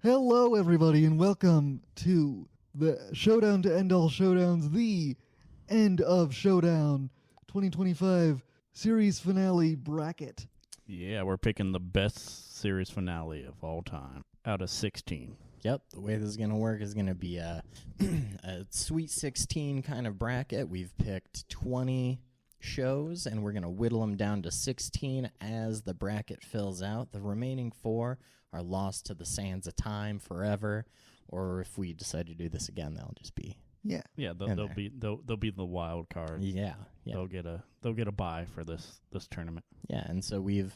Hello, everybody, and welcome to the Showdown to End All Showdowns, the End of Showdown 2025 series finale bracket. Yeah, we're picking the best series finale of all time out of 16. Yep, the way this is going to work is going to be a Sweet 16 kind of bracket. We've picked 20 shows, and we're going to whittle them down to 16 as the bracket fills out. The remaining 4 are lost to the sands of time forever, or if we decide to do this again, they'll just be they'll be the wild card. yeah. They'll get a bye for this tournament. Yeah, and so we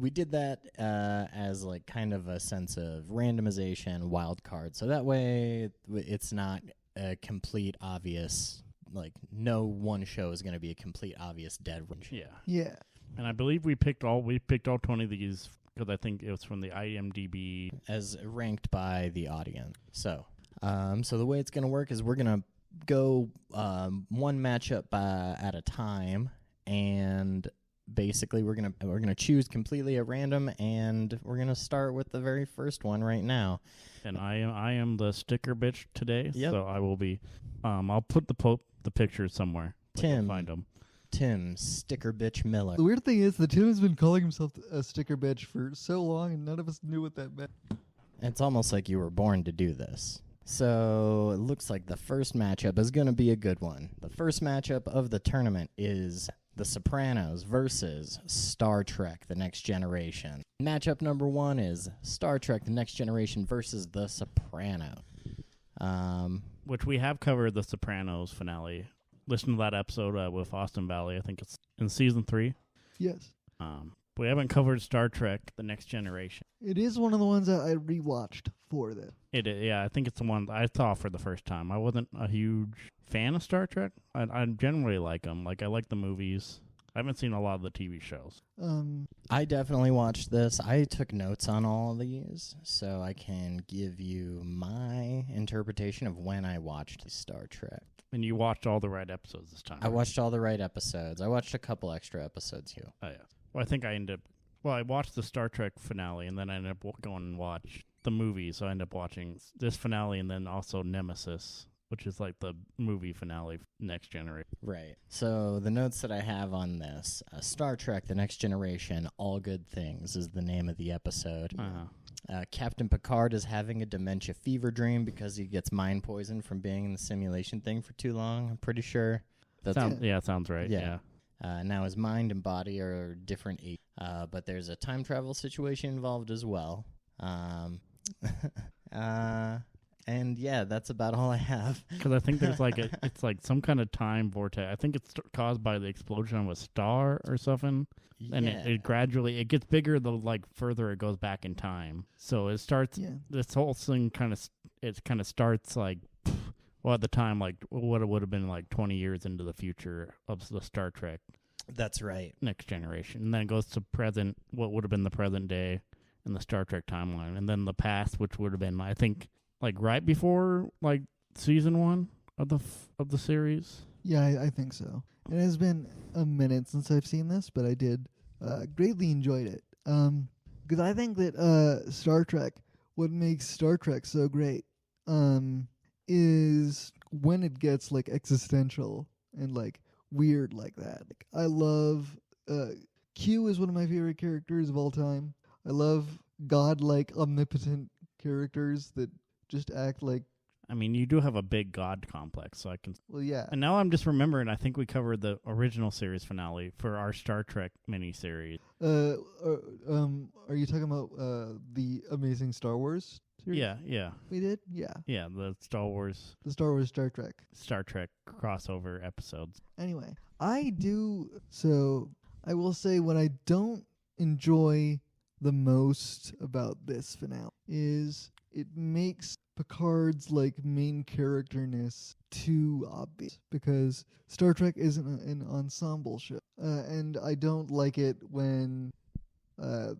did that as like kind of a sense of randomization, wild card. So that way it's not a complete obvious, like no one show is going to be a complete obvious dead run. Yeah. And I believe we picked all 20 of these because I think it was from the IMDb as ranked by the audience. So the way it's going to work is we're going to go one matchup at a time, and basically we're gonna choose completely at random, and we're gonna start with the very first one right now. And I am the sticker bitch today. Yep. So I will be. I'll put the pictures somewhere. Tim, find them. Tim Sticker Bitch Miller. The weird thing is that Tim has been calling himself a sticker bitch for so long, and none of us knew what that meant. It's almost like you were born to do this. So it looks like the first matchup is going to be a good one. The first matchup of the tournament is The Sopranos versus Star Trek The Next Generation. Matchup number 1 is Star Trek The Next Generation versus The Sopranos. Which we have covered the Sopranos finale. Listen to that episode with Austin Valley. I think it's in season 3. Yes. We haven't covered Star Trek The Next Generation. It is one of the ones that I rewatched for this. I think it's the one I saw for the first time. I wasn't a huge fan of Star Trek. I generally like them. Like, I like the movies. I haven't seen a lot of the TV shows. I definitely watched this. I took notes on all of these, so I can give you my interpretation of when I watched Star Trek. And you watched all the right episodes this time. I watched all the right episodes. I watched a couple extra episodes, too. Oh, yeah. Well, I think I watched the Star Trek finale, and then I ended up going and watch the movie, so I ended up watching this finale and then also Nemesis, which is like the movie finale, Next Generation. Right. So the notes that I have on this, Star Trek The Next Generation, All Good Things is the name of the episode. Captain Picard is having a dementia fever dream because he gets mind poisoned from being in the simulation thing for too long, I'm pretty sure. Sounds right. Yeah. Now his mind and body are different, but there's a time travel situation involved as well. And yeah, that's about all I have. Because I think there's it's like some kind of time vortex. I think it's caused by the explosion of a star or something. And it gradually, it gets bigger the further it goes back in time. So it starts, this whole thing kind of starts like, well, at the time, like what it would have been like 20 years into the future of the Star Trek. That's right. Next Generation. And then it goes to present, what would have been the present day in the Star Trek timeline. And then the past, which would have been, I think, like right before like season 1 of the series. Yeah, I think so. It has been a minute since I've seen this, but I did greatly enjoyed it. Because I think that Star Trek, what makes Star Trek so great, is when it gets like existential and like weird like that. Like, I love Q is one of my favorite characters of all time. I love godlike, omnipotent characters that just act like. I mean, you do have a big god complex, so I can. Well, yeah. And now I'm just remembering. I think we covered the original series finale for our Star Trek miniseries. Are you talking about the Amazing Star Wars series? Yeah. We did. Yeah. Yeah, the Star Wars Star Trek crossover episodes. Anyway, I will say what I don't enjoy the most about this finale is it makes Picard's like main characterness too obvious, because Star Trek isn't an ensemble show, and I don't like it when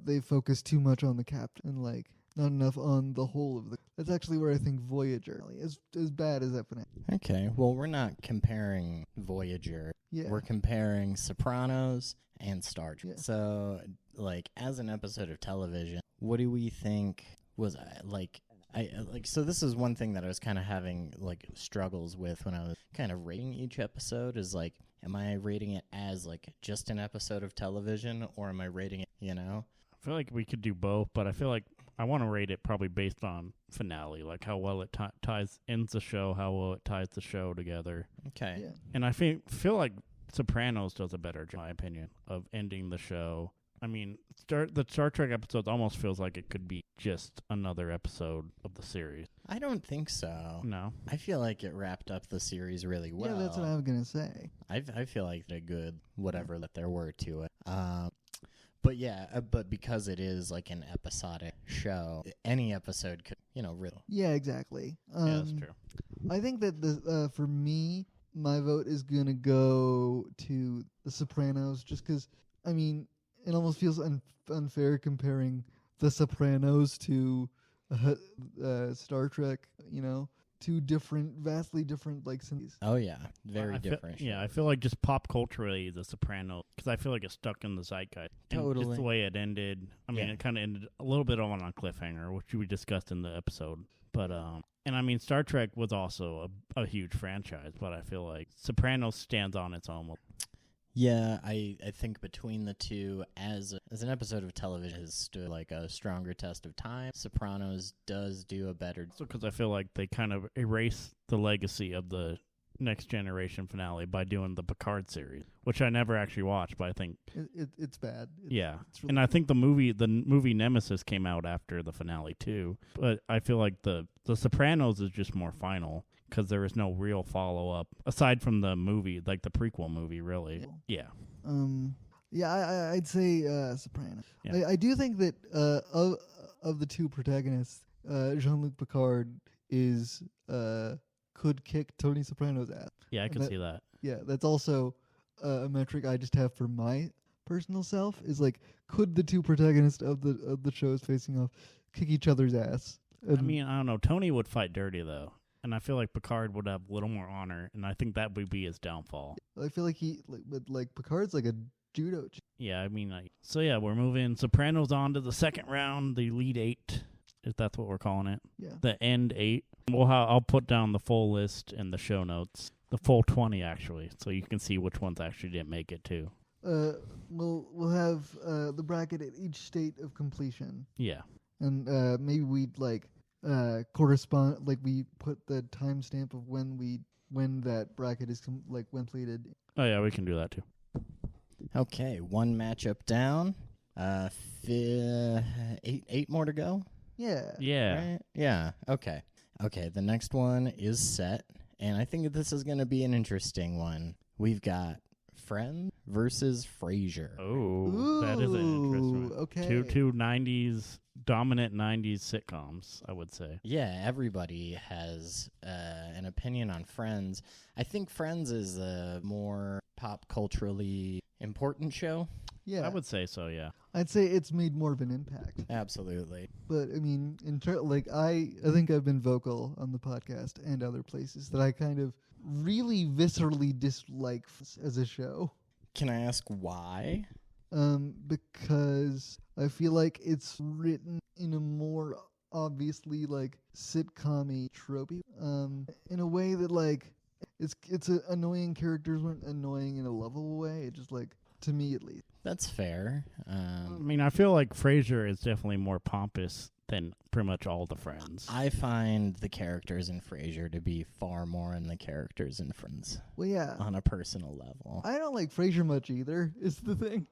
they focus too much on the captain and like not enough on the whole of the. That's actually where I think Voyager is as bad as that finale. Okay, well, we're not comparing Voyager. Yeah. We're comparing Sopranos and Star Trek. Yeah. So, like, as an episode of television, what do we think was so this is one thing that I was kind of having like struggles with when I was kind of rating each episode is like, am I rating it as like just an episode of television, or am I rating it, I feel like we could do both, but I feel like I want to rate it probably based on finale, like how well it ends the show, how well it ties the show together. Okay. Yeah. And I feel like Sopranos does a better job, in my opinion, of ending the show. I mean, the Star Trek episodes almost feels like it could be just another episode of the series. I don't think so. No. I feel like it wrapped up the series really well. Yeah, that's what I was gonna say. I feel like a good whatever that there were to it. But because it is like an episodic show, any episode could, really. Yeah, exactly. Yeah, that's true. I think that for me, my vote is gonna go to The Sopranos, just because. I mean, it almost feels unfair comparing The Sopranos to Star Trek. Two vastly different series. Oh yeah, very different. I feel like just pop culturally, The Sopranos, because I feel like it's stuck in the zeitgeist. Totally. And just the way it ended. I mean, it kind of ended a little bit on a cliffhanger, which we discussed in the episode. But and I mean, Star Trek was also a huge franchise, but I feel like Sopranos stands on its own. Yeah, I think between the two, as an episode of television has stood like a stronger test of time, Sopranos does do a better. So because I feel like they kind of erase the legacy of the Next Generation finale by doing the Picard series, which I never actually watched, but I think it's bad. It's really and I think the movie Nemesis came out after the finale too. But I feel like the Sopranos is just more final, because there is no real follow-up aside from the movie, like the prequel movie, really. Yeah. I'd say Sopranos. Yeah. I do think that of the two protagonists, Jean-Luc Picard could kick Tony Soprano's ass. Yeah, I can see that. Yeah, that's also a metric I just have for my personal self, is like, could the two protagonists of the shows facing off kick each other's ass? I mean, I don't know. Tony would fight dirty, though. And I feel like Picard would have a little more honor, and I think that would be his downfall. I feel like Picard's like a judo. Yeah, I mean, we're moving Sopranos on to the second round, the Elite 8, if that's what we're calling it. Yeah. The End 8. I'll put down the full list in the show notes. The full 20, actually, so you can see which ones actually didn't make it, too. We'll have the bracket at each state of completion. Yeah. And maybe we'd correspond, we put the timestamp of when that bracket is completed. Oh yeah, we can do that too. Okay, one matchup down. 8 more to go. Yeah. Right? Yeah. Okay. The next one is set, and I think this is going to be an interesting one. We've got Friends versus Frasier. Oh, that is an interesting one. Okay. Two 90s. Dominant 90s sitcoms, I would say. Yeah, everybody has an opinion on Friends. I think Friends is a more pop culturally important show. Yeah, I would say so, yeah. I'd say it's made more of an impact. Absolutely. But I mean, I think I've been vocal on the podcast and other places that I kind of really viscerally dislike as a show. Can I ask why? Because I feel like it's written in a more obviously sitcom-y tropey, in a way that it's annoying characters weren't annoying in a lovable way. It just to me at least. That's fair. I mean, I feel like Frasier is definitely more pompous than pretty much all the Friends. I find the characters in Frasier to be far more than the characters in Friends. Well, yeah. On a personal level. I don't like Frasier much either, is the thing.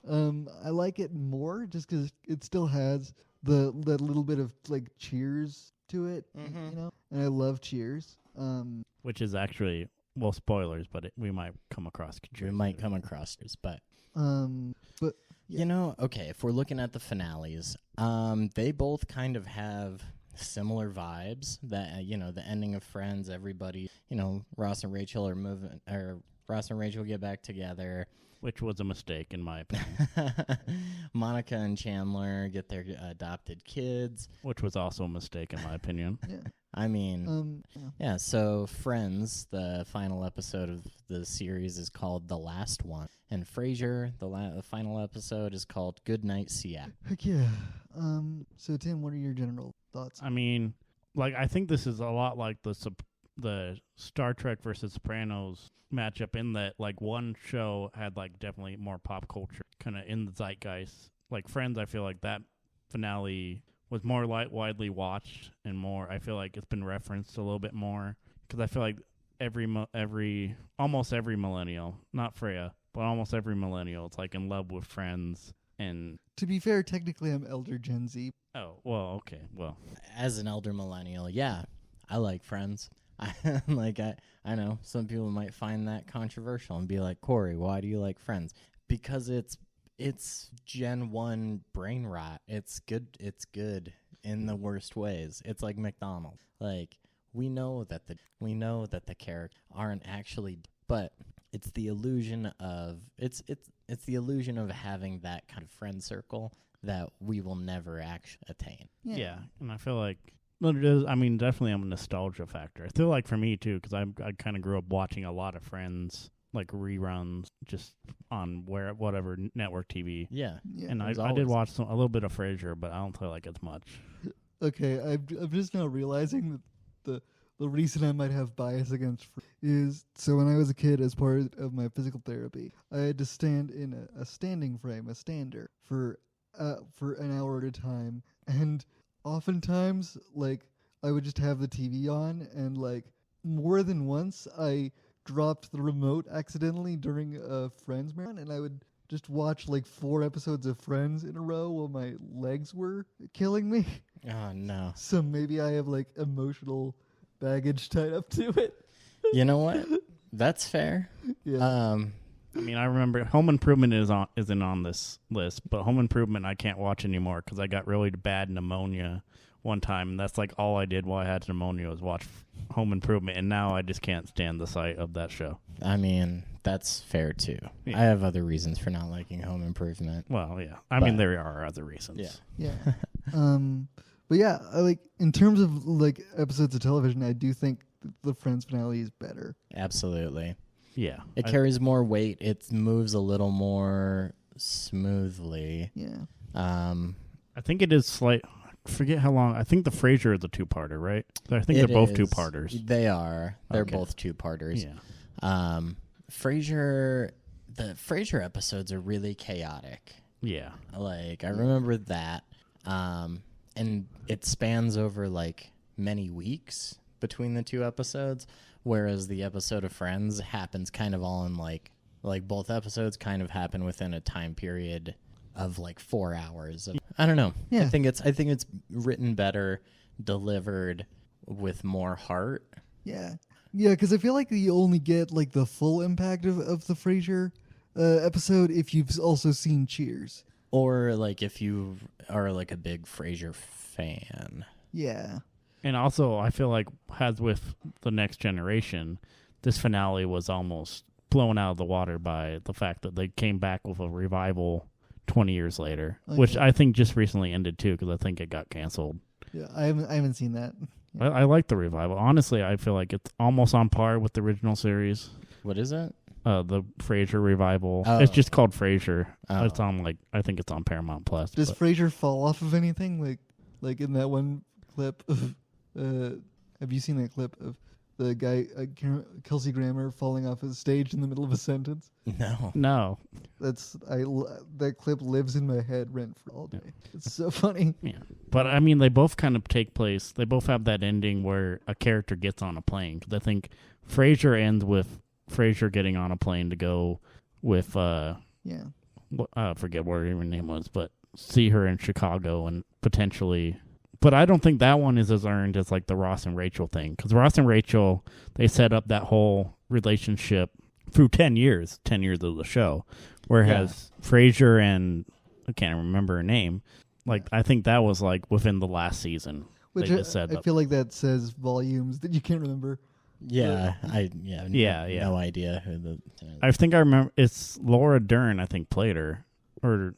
I like it more just because it still has that little bit of Cheers to it, and I love Cheers. Which is actually, well, spoilers, but we might come across Cheers. We might come across Cheers, but yeah. Okay, if we're looking at the finales, they both kind of have similar vibes. That the ending of Friends, everybody, Ross and Rachel are moving, or Ross and Rachel get back together. Which was a mistake, in my opinion. Monica and Chandler get their adopted kids. Which was also a mistake, in my opinion. Yeah. I mean, Yeah. yeah, so Friends, the final episode of the series is called The Last One. And Frasier, the final episode is called Good Night, Seattle. Heck yeah. So Tim, what are your general thoughts? I mean, like, I think this is a lot like the Star Trek versus Sopranos matchup in that, like, one show had, like, definitely more pop culture kind of in the zeitgeist. Like, Friends, I feel like that finale was more widely watched and more, I feel like it's been referenced a little bit more. Because I feel like almost every millennial, not Freya, but almost every millennial, it's like in love with Friends. And To be fair, technically I'm elder Gen Z. oh, well, okay, well. As an elder millennial, yeah, I like Friends. I know some people might find that controversial and be like, Corey, why do you like Friends? Because it's Gen 1 brain rot. It's good in the worst ways. It's like McDonald's. Like, we know that the characters aren't actually, but it's the illusion of it's the illusion of having that kind of friend circle that we will never actually attain. Yeah, and I feel like, well, it is, I mean, definitely a nostalgia factor. I feel like for me, too, because I kind of grew up watching a lot of Friends, like, reruns just on whatever network TV. Yeah. And I did watch a little bit of Frasier, but I don't feel like it's much. Okay, I'm just now realizing that the reason I might have bias against is, so when I was a kid, as part of my physical therapy, I had to stand in a standing frame, a stander, for an hour at a time, and oftentimes, like, I would just have the TV on, and, like, more than once, I dropped the remote accidentally during a Friends marathon, and I would just watch, like, 4 episodes of Friends in a row while my legs were killing me. Oh, no. So maybe I have, like, emotional baggage tied up to it. You know what? That's fair. Yeah. I mean, I remember Home Improvement isn't on this list, but Home Improvement I can't watch anymore because I got really bad pneumonia one time. And that's like all I did while I had pneumonia was watch Home Improvement, and now I just can't stand the sight of that show. I mean, that's fair too. Yeah. I have other reasons for not liking Home Improvement. Well, yeah. I mean, there are other reasons. Yeah. Yeah. But yeah, like, in terms of, like, episodes of television, I do think the Friends finale is better. Absolutely. Yeah. It carries more weight. It moves a little more smoothly. Yeah. I think it is slight. Forget how long. I think the Frasier is a two-parter, right? I think they're both two-parters. They are. They're Okay. both two-parters. Yeah. Frasier, the Frasier episodes are really chaotic. Yeah. Like, I remember that. And it spans over, like, many weeks between the two episodes, whereas the episode of Friends happens kind of all in, like both episodes kind of happen within a time period of, like, 4 hours. I don't know. Yeah. I think it's written better, delivered with more heart. Yeah. Yeah, because I feel like you only get, like, the full impact of the Frasier episode if you've also seen Cheers. Or, like, if you are, like, a big Frasier fan. Yeah. And also, I feel like, as with The Next Generation, this finale was almost blown out of the water by the fact that they came back with a revival 20 years later, which I think just recently ended, too, because I think it got canceled. Yeah, I haven't seen that. Yeah. I like the revival. Honestly, I feel like it's almost on par with the original series. What is it? The Frasier revival. Oh. It's just called Frasier. Oh. It's on, like, I think it's on Paramount Plus. Does Frasier fall off of anything? Like in that one clip of, have you seen that clip of the guy, Kelsey Grammer, falling off a stage in the middle of a sentence? No. That clip lives in my head rent free all day. It's so funny. Yeah. But, I mean, they both kind of take place. They both have that ending where a character gets on a plane. Because I think Frasier ends with Frasier getting on a plane to go with, I forget what her name was, but see her in Chicago and potentially... But I don't think that one is as earned as, like, the Ross and Rachel thing. Because Ross and Rachel, they set up that whole relationship through 10 years of the show. Whereas Frasier and, I can't remember her name, like, I think that was, like, within the last season. Which I feel like that says volumes that you can't remember. Yeah, no idea who the... I think I remember, it's Laura Dern, I think, played her. Or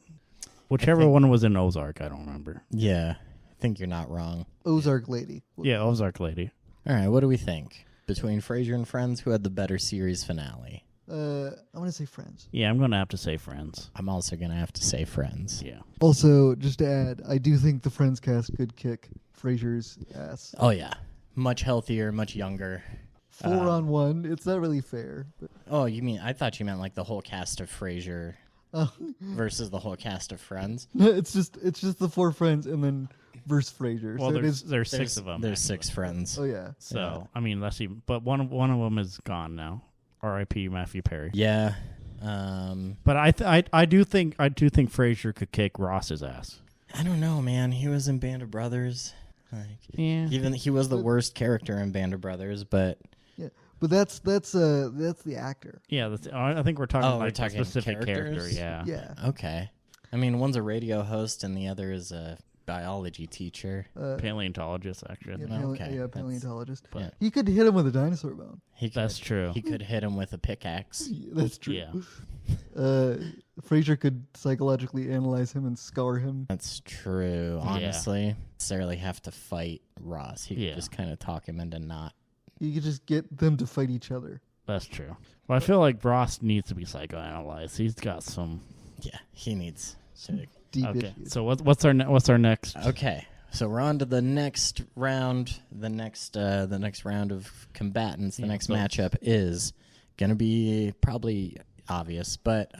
whichever one was in Ozark, I don't remember. Yeah. I think you're not wrong. Ozark Lady. Yeah, Ozark Lady. All right, what do we think? Between Frasier and Friends, who had the better series finale? I'm going to say Friends. Yeah, I'm going to have to say Friends. I'm also going to have to say Friends. Yeah. Also, just to add, I do think the Friends cast could kick Frasier's ass. Oh, yeah. Much healthier, much younger. 4-on-1. It's not really fair. But, Oh, I thought you meant like the whole cast of Frasier versus the whole cast of Friends. it's just the 4 friends and then versus Frasier. Well, so there's 6 of them. There's actually. 6 friends. Oh yeah. So, I mean, let's see. But one of them is gone now. R.I.P. Matthew Perry. Yeah. But I do think Frasier could kick Ross's ass. I don't know, man. He was in Band of Brothers. Like, Yeah. even he was the worst character in Band of Brothers, but Yeah. But that's the actor. Yeah, I think we're talking we're like talking a specific character. characters? Yeah. Yeah. okay. I mean, one's a radio host and the other is a biology teacher. Paleontologist, actually. Yeah, Okay, that's- paleontologist. yeah. You could hit him with a dinosaur bone. That's true. He could hit him with a pickaxe. Yeah, that's true. Yeah. Frasier could psychologically analyze him and scar him. That's true. Yeah. Honestly, necessarily have to fight Ross. He could Yeah. just kind of talk him into not. You could just get them to fight each other. That's true. Well, I feel like Ross needs to be psychoanalyzed. He's got some. Yeah, he needs to. Deep Okay. issues. So what's our next? Okay, so we're on to the next round. The next round of combatants. The Yeah, next so- matchup is gonna be probably obvious, but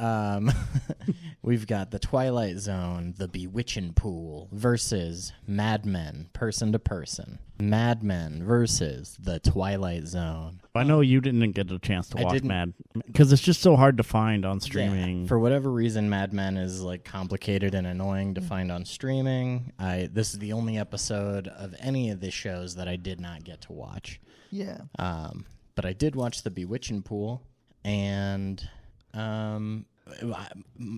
we've got the Twilight Zone, the Bewitching Pool versus Mad Men, person to person. Mad Men versus the Twilight Zone. I know you didn't get a chance to I watch didn't. Mad because it's just so hard to find on streaming. Yeah, for whatever reason, Mad Men is like complicated and annoying to find on streaming. This is the only episode of any of the shows that I did not get to watch. Yeah. But I did watch the Bewitching Pool, and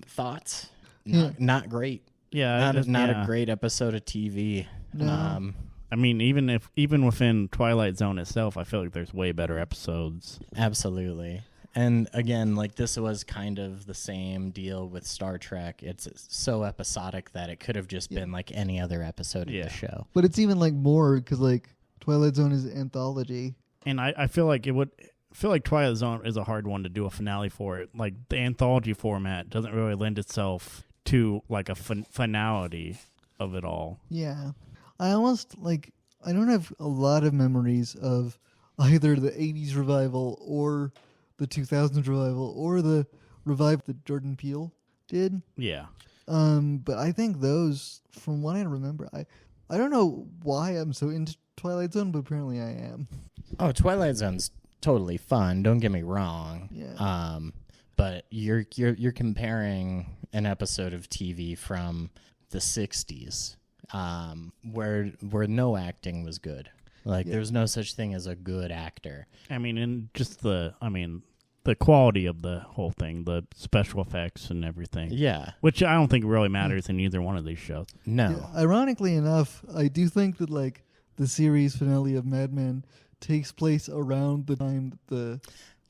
thoughts not great. Yeah, Not yeah. a great episode of TV. No. I mean, even within Twilight Zone itself, I feel like there's way better episodes. Absolutely. And again, like this was kind of the same deal with Star Trek. It's so episodic that it could have just been like any other episode of Yeah. the show. But it's even like more because like Twilight Zone is an anthology. And I feel like Twilight Zone is a hard one to do a finale for. It like the anthology format doesn't really lend itself to like a finality of it all. Yeah. I almost like I don't have a lot of memories of either the 80s revival or the 2000s revival or the revival that Jordan Peele did. Yeah. But I think those, from what I remember, I don't know why I'm so into Twilight Zone, but apparently I am. Oh, Twilight Zone's totally fun. Don't get me wrong. Yeah. But you're comparing an episode of TV from the 60s, where no acting was good. Like there's no such thing as a good actor. I mean, and just the quality of the whole thing, the special effects and everything. Yeah. Which I don't think really matters in either one of these shows. No. Yeah, ironically enough, I do think that like the series finale of Mad Men takes place around the time that the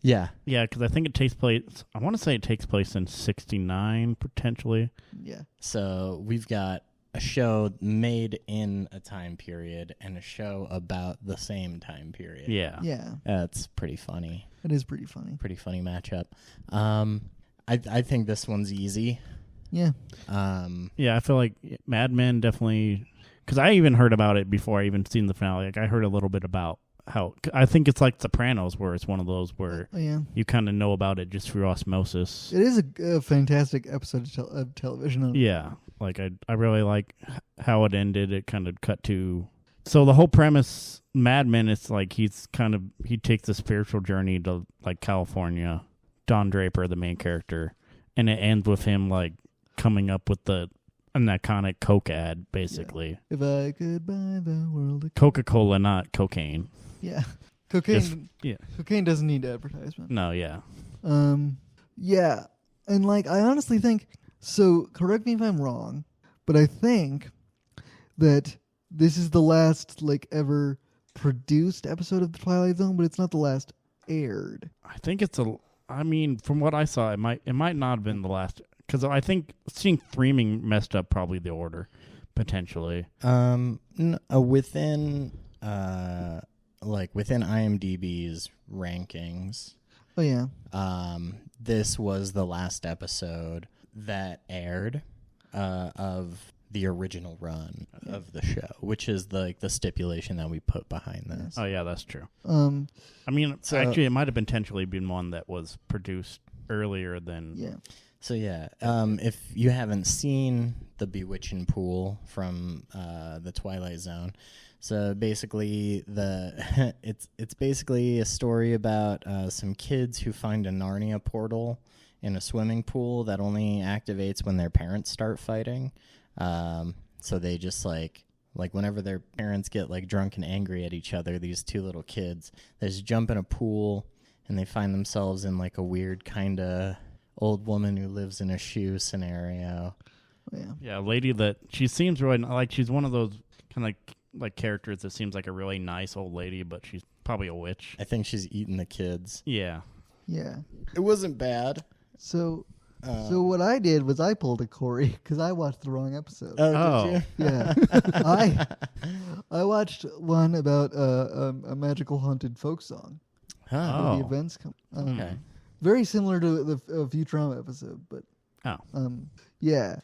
Yeah. Yeah, because I think it takes place. I want to say it takes place in '69 potentially. yeah. So we've got a show made in a time period and a show about the same time period. Yeah. Yeah. That's pretty funny. It is pretty funny. Pretty funny matchup. I think this one's easy. Yeah. Yeah, I feel like Mad Men definitely, because I even heard about it before I even seen the finale. Like I heard a little bit about how I think it's like Sopranos, where it's one of those where Oh, yeah. you kind of know about it just through osmosis. It is a fantastic episode of television. Yeah, like I really like how it ended. It kind of cut to, so the whole premise, Mad Men, it's like he takes a spiritual journey to like California. Don Draper, the main character, and it ends with him like coming up with an iconic Coke ad, basically. If I could buy the world of Coca-Cola, not cocaine. Yeah. Cocaine Just- yeah. cocaine doesn't need advertisement. No, yeah. Yeah. And like I honestly think so, correct me if I'm wrong, but I think that this is the last like ever produced episode of the Twilight Zone, but it's not the last aired. I think it's I mean, from what I saw, it might not have been the last, because I think streaming messed up probably the order, potentially. Within within IMDb's rankings, Oh yeah. this was the last episode that aired of the original run of the show, which is the stipulation that we put behind this. Oh yeah, that's true. I mean, actually, it might have potentially been one that was produced earlier than. Yeah. So yeah, if you haven't seen the Bewitching Pool from the Twilight Zone, so basically it's basically a story about some kids who find a Narnia portal in a swimming pool that only activates when their parents start fighting. So they just like whenever their parents get like drunk and angry at each other, these two little kids, they just jump in a pool and they find themselves in like a weird kind of old woman who lives in a shoe scenario. Yeah. Yeah, a lady that she seems really like she's one of those kind of like characters that seems like a really nice old lady, but she's probably a witch. I think she's eating the kids. Yeah. Yeah. It wasn't bad. So what I did was I pulled a Corey because I watched the wrong episode. Oh, did you? Yeah. I watched one about a magical haunted folk song. Huh. Where Oh. the events come. Okay. Very similar to the Futurama episode, but yeah.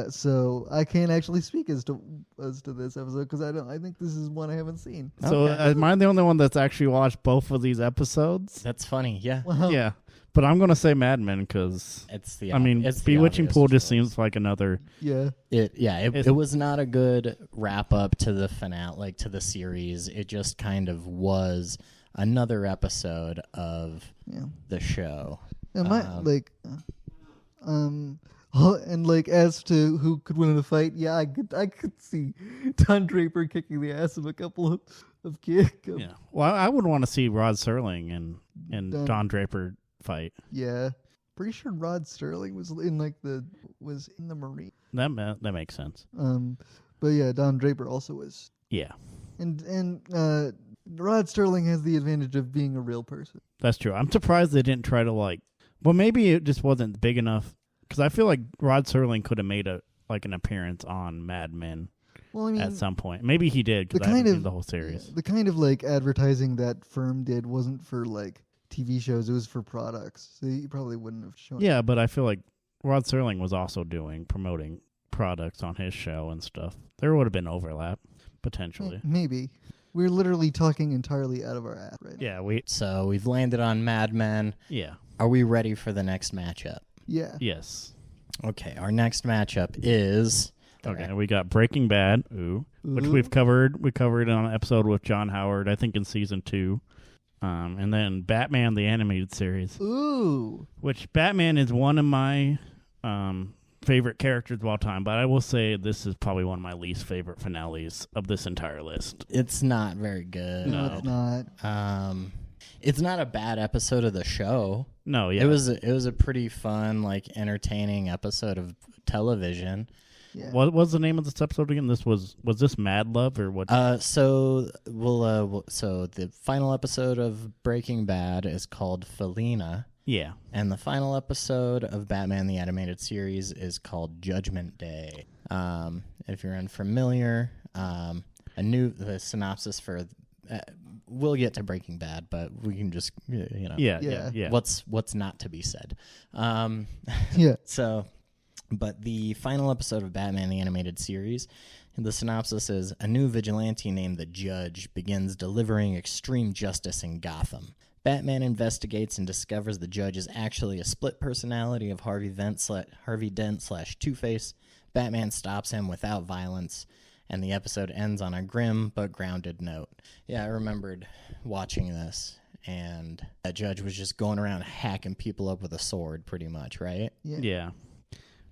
So I can't actually speak as to this episode because I think this is one I haven't seen. So Okay. am I the only one that's actually watched both of these episodes? That's funny. Yeah. Wow. Yeah. But I'm going to say Mad Men because, It's the. it's the Bewitching obvious Pool just choice. seems like another. Yeah. It was not a good wrap up to the finale, like to the series. It just kind of was another episode of the show. And and like as to who could win in a fight, yeah, I could see Don Draper kicking the ass of a couple of kids. Yeah. Well, I would want to see Rod Serling and Don Draper fight. Yeah. Pretty sure Rod Sterling was in the Marine. That makes sense. But yeah, Don Draper also was. Yeah. And Rod Sterling has the advantage of being a real person. That's true. I'm surprised they didn't try to well, maybe it just wasn't big enough because I feel like Rod Serling could have made an appearance on Mad Men Well, I mean, at some point. Maybe he did because I kind haven't of seen the whole series. the kind of like advertising that firm did wasn't for like TV shows; it was for products. So you probably wouldn't have shown. Yeah, but I feel like Rod Serling was also promoting products on his show and stuff. There would have been overlap potentially. Maybe. We're literally talking entirely out of our ass right now. Yeah, So we've landed on Mad Men. Yeah. Are we ready for the next matchup? Yeah. Yes. Okay, our next matchup is Okay, we got Breaking Bad, which we've covered. We covered on an episode with John Howard, I think in season 2. And then Batman the Animated Series. Ooh. Which Batman is one of my favorite characters of all time, but I will say this is probably one of my least favorite finales of this entire list. It's not very good. No. It's not. It's not a bad episode of the show. No, yeah. It was a pretty fun, like entertaining episode of television. Yeah. What was the name of this episode again? Was this Mad Love or what? So the final episode of Breaking Bad is called Felina. Yeah. And the final episode of Batman the Animated Series is called Judgment Day. If you're unfamiliar, the synopsis for we'll get to Breaking Bad, but we can just Yeah. what's not to be said. Yeah. So, but the final episode of Batman the Animated Series, the synopsis is a new vigilante named the Judge begins delivering extreme justice in Gotham. Batman investigates and discovers the Judge is actually a split personality of Harvey Dent / Two-Face. Batman stops him without violence, and the episode ends on a grim but grounded note. Yeah, I remembered watching this, and that Judge was just going around hacking people up with a sword, pretty much, right? Yeah.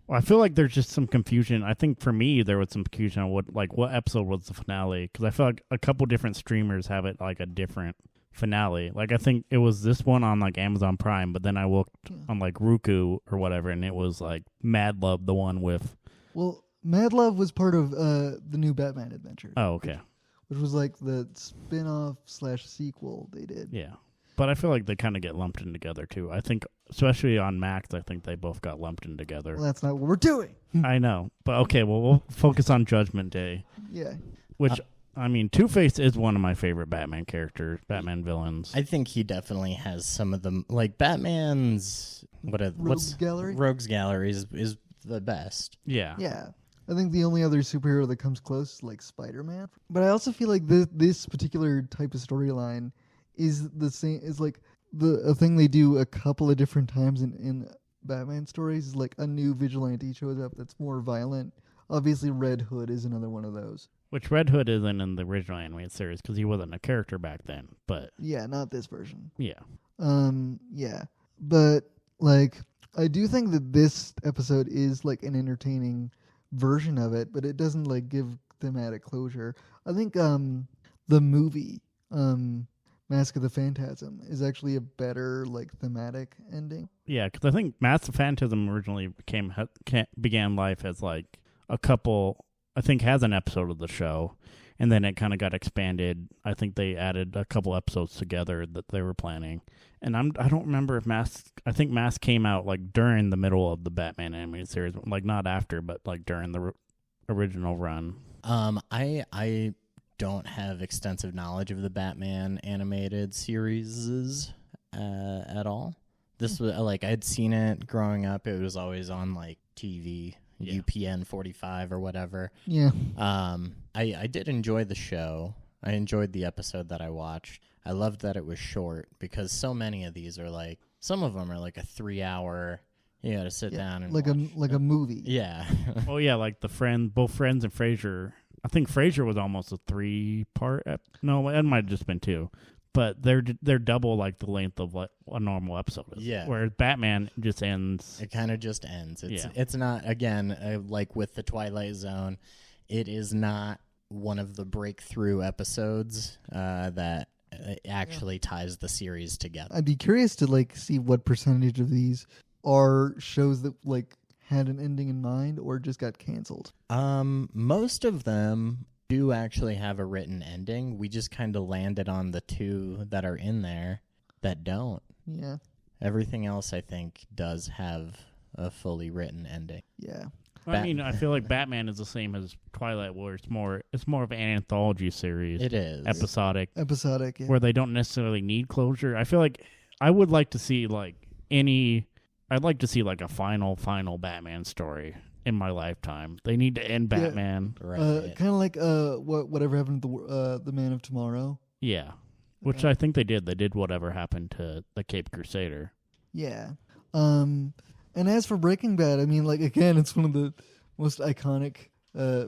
Well, I feel like there's just some confusion. I think for me there was some confusion on what episode was the finale, because I feel like a couple different streamers have it like a different finale. Like I think it was this one on like Amazon Prime, but then I looked on like Roku or whatever, and it was like Mad Love, the one with. Well, Mad Love was part of the new Batman adventure. Oh, okay. Which was like the spin-off / sequel they did. Yeah. But I feel like they kind of get lumped in together too. I think especially on Max, I think they both got lumped in together. Well, that's not what we're doing. I know, but okay, well, we'll focus on Judgment Day. Yeah. Which, I mean, Two-Face is one of my favorite Batman characters, Batman villains. I think he definitely has some of them. Like, Batman's... Rogues Gallery? Rogues Gallery is the best. Yeah. Yeah. I think the only other superhero that comes close is like Spider-Man. But I also feel like this particular type of storyline is the same. Is like a thing they do a couple of different times in Batman stories. Is like a new vigilante shows up that's more violent. Obviously, Red Hood is another one of those. Which Red Hood isn't in the original animated series because he wasn't a character back then. But yeah, not this version. Yeah. Yeah. But like, I do think that this episode is like an entertaining version of it, but it doesn't like give thematic closure. I think the movie Mask of the Phantasm is actually a better like thematic ending. Yeah, because I think Mask of the Phantasm originally began life as like a couple. I think has an episode of the show, and then it kind of got expanded. I think they added a couple episodes together that they were planning. And I don't remember if Mask. I think Mask came out like during the middle of the Batman animated series, like not after, but like during the original run. I don't have extensive knowledge of the Batman animated series at all. This was like I'd seen it growing up. It was always on like TV, UPN 45 or whatever. Yeah. I did enjoy the show. I enjoyed the episode that I watched. I loved that it was short because so many of these are like, some of them are like a 3-hour, you gotta sit down and like watch. a movie. Yeah. Oh yeah, like both Friends and Frasier. I think Frasier was almost a 3-part. No, it might have just been 2. But they're double like the length of what a normal episode is. Yeah. Whereas Batman just ends. It kind of just ends. It's not, again, like with the Twilight Zone, it is not one of the breakthrough episodes that actually ties the series together. I'd be curious to like see what percentage of these are shows that like had an ending in mind or just got canceled. Most of them do actually have a written ending. We just kind of landed on the 2 that are in there that don't. Yeah. Everything else, I think, does have a fully written ending. Yeah. I mean, I feel like Batman is the same as Twilight, where it's more of an anthology series. It is episodic, yeah. where they don't necessarily need closure. I feel like I would like to see I'd like to see like a final Batman story in my lifetime. They need to end Batman. Right. Kind of like whatever happened to the Man of Tomorrow. Yeah, which I think they did. They did whatever happened to the Cape Crusader. Yeah. And as for Breaking Bad, I mean, like, again, it's one of the most iconic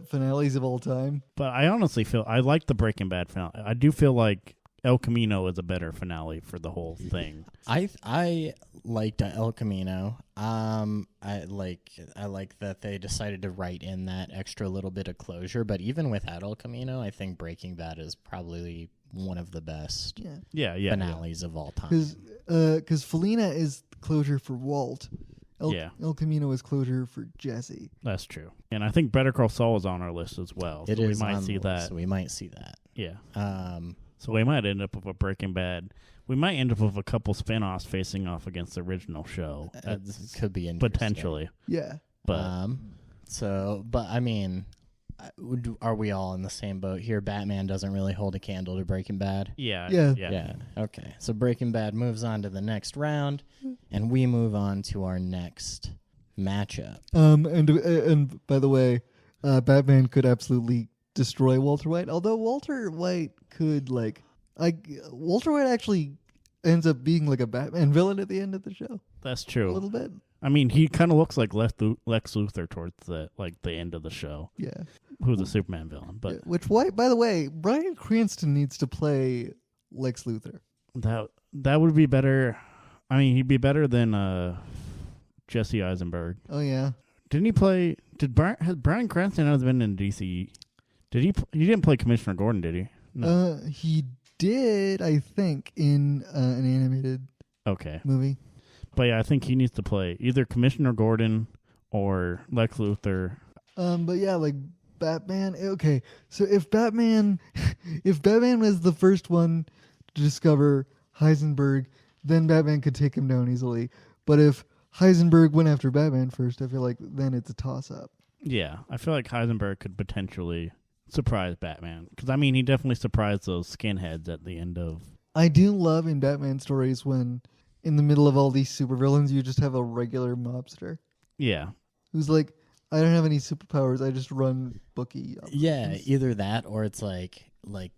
finales of all time. But I honestly feel I like the Breaking Bad finale. I do feel like El Camino is a better finale for the whole thing. I liked El Camino. I like that they decided to write in that extra little bit of closure. But even without El Camino, I think Breaking Bad is probably one of the best finales of all time. Because Felina is closure for Walt. El Camino is closure for Jesse. That's true. And I think Better Call Saul is on our list as well. It so is we might on see the that. list, so we might see that. Yeah. So we might end up with a Breaking Bad. We might end up with a couple spin-offs facing off against the original show. It could be interesting. Potentially. Yeah. But but I mean, are we all in the same boat here? Batman doesn't really hold a candle to Breaking Bad. Yeah. Okay. So Breaking Bad moves on to the next round, and we move on to our next matchup. And by the way, Batman could absolutely destroy Walter White. Although Walter White actually ends up being like a Batman villain at the end of the show. That's true. A little bit. I mean, he kind of looks like Lex Luthor towards the end of the show. Yeah. Who's a Superman villain, but which White, by the way, Bryan Cranston needs to play Lex Luthor. That would be better. I mean, he'd be better than Jesse Eisenberg. Oh yeah. Didn't he play? Has Bryan Cranston has been in DC? Did he? He didn't play Commissioner Gordon, did he? No. He did, I think, in an animated movie. But yeah, I think he needs to play either Commissioner Gordon or Lex Luthor. But yeah, like Batman. Okay, so if Batman was the first one to discover Heisenberg, then Batman could take him down easily. But if Heisenberg went after Batman first, I feel like then it's a toss-up. Yeah, I feel like Heisenberg could potentially surprise Batman. Because, I mean, he definitely surprised those skinheads at the end of... I do love in Batman stories when in the middle of all these supervillains, you just have a regular mobster Yeah. who's like, I don't have any superpowers, I just run bookie. Yeah, either that or it's like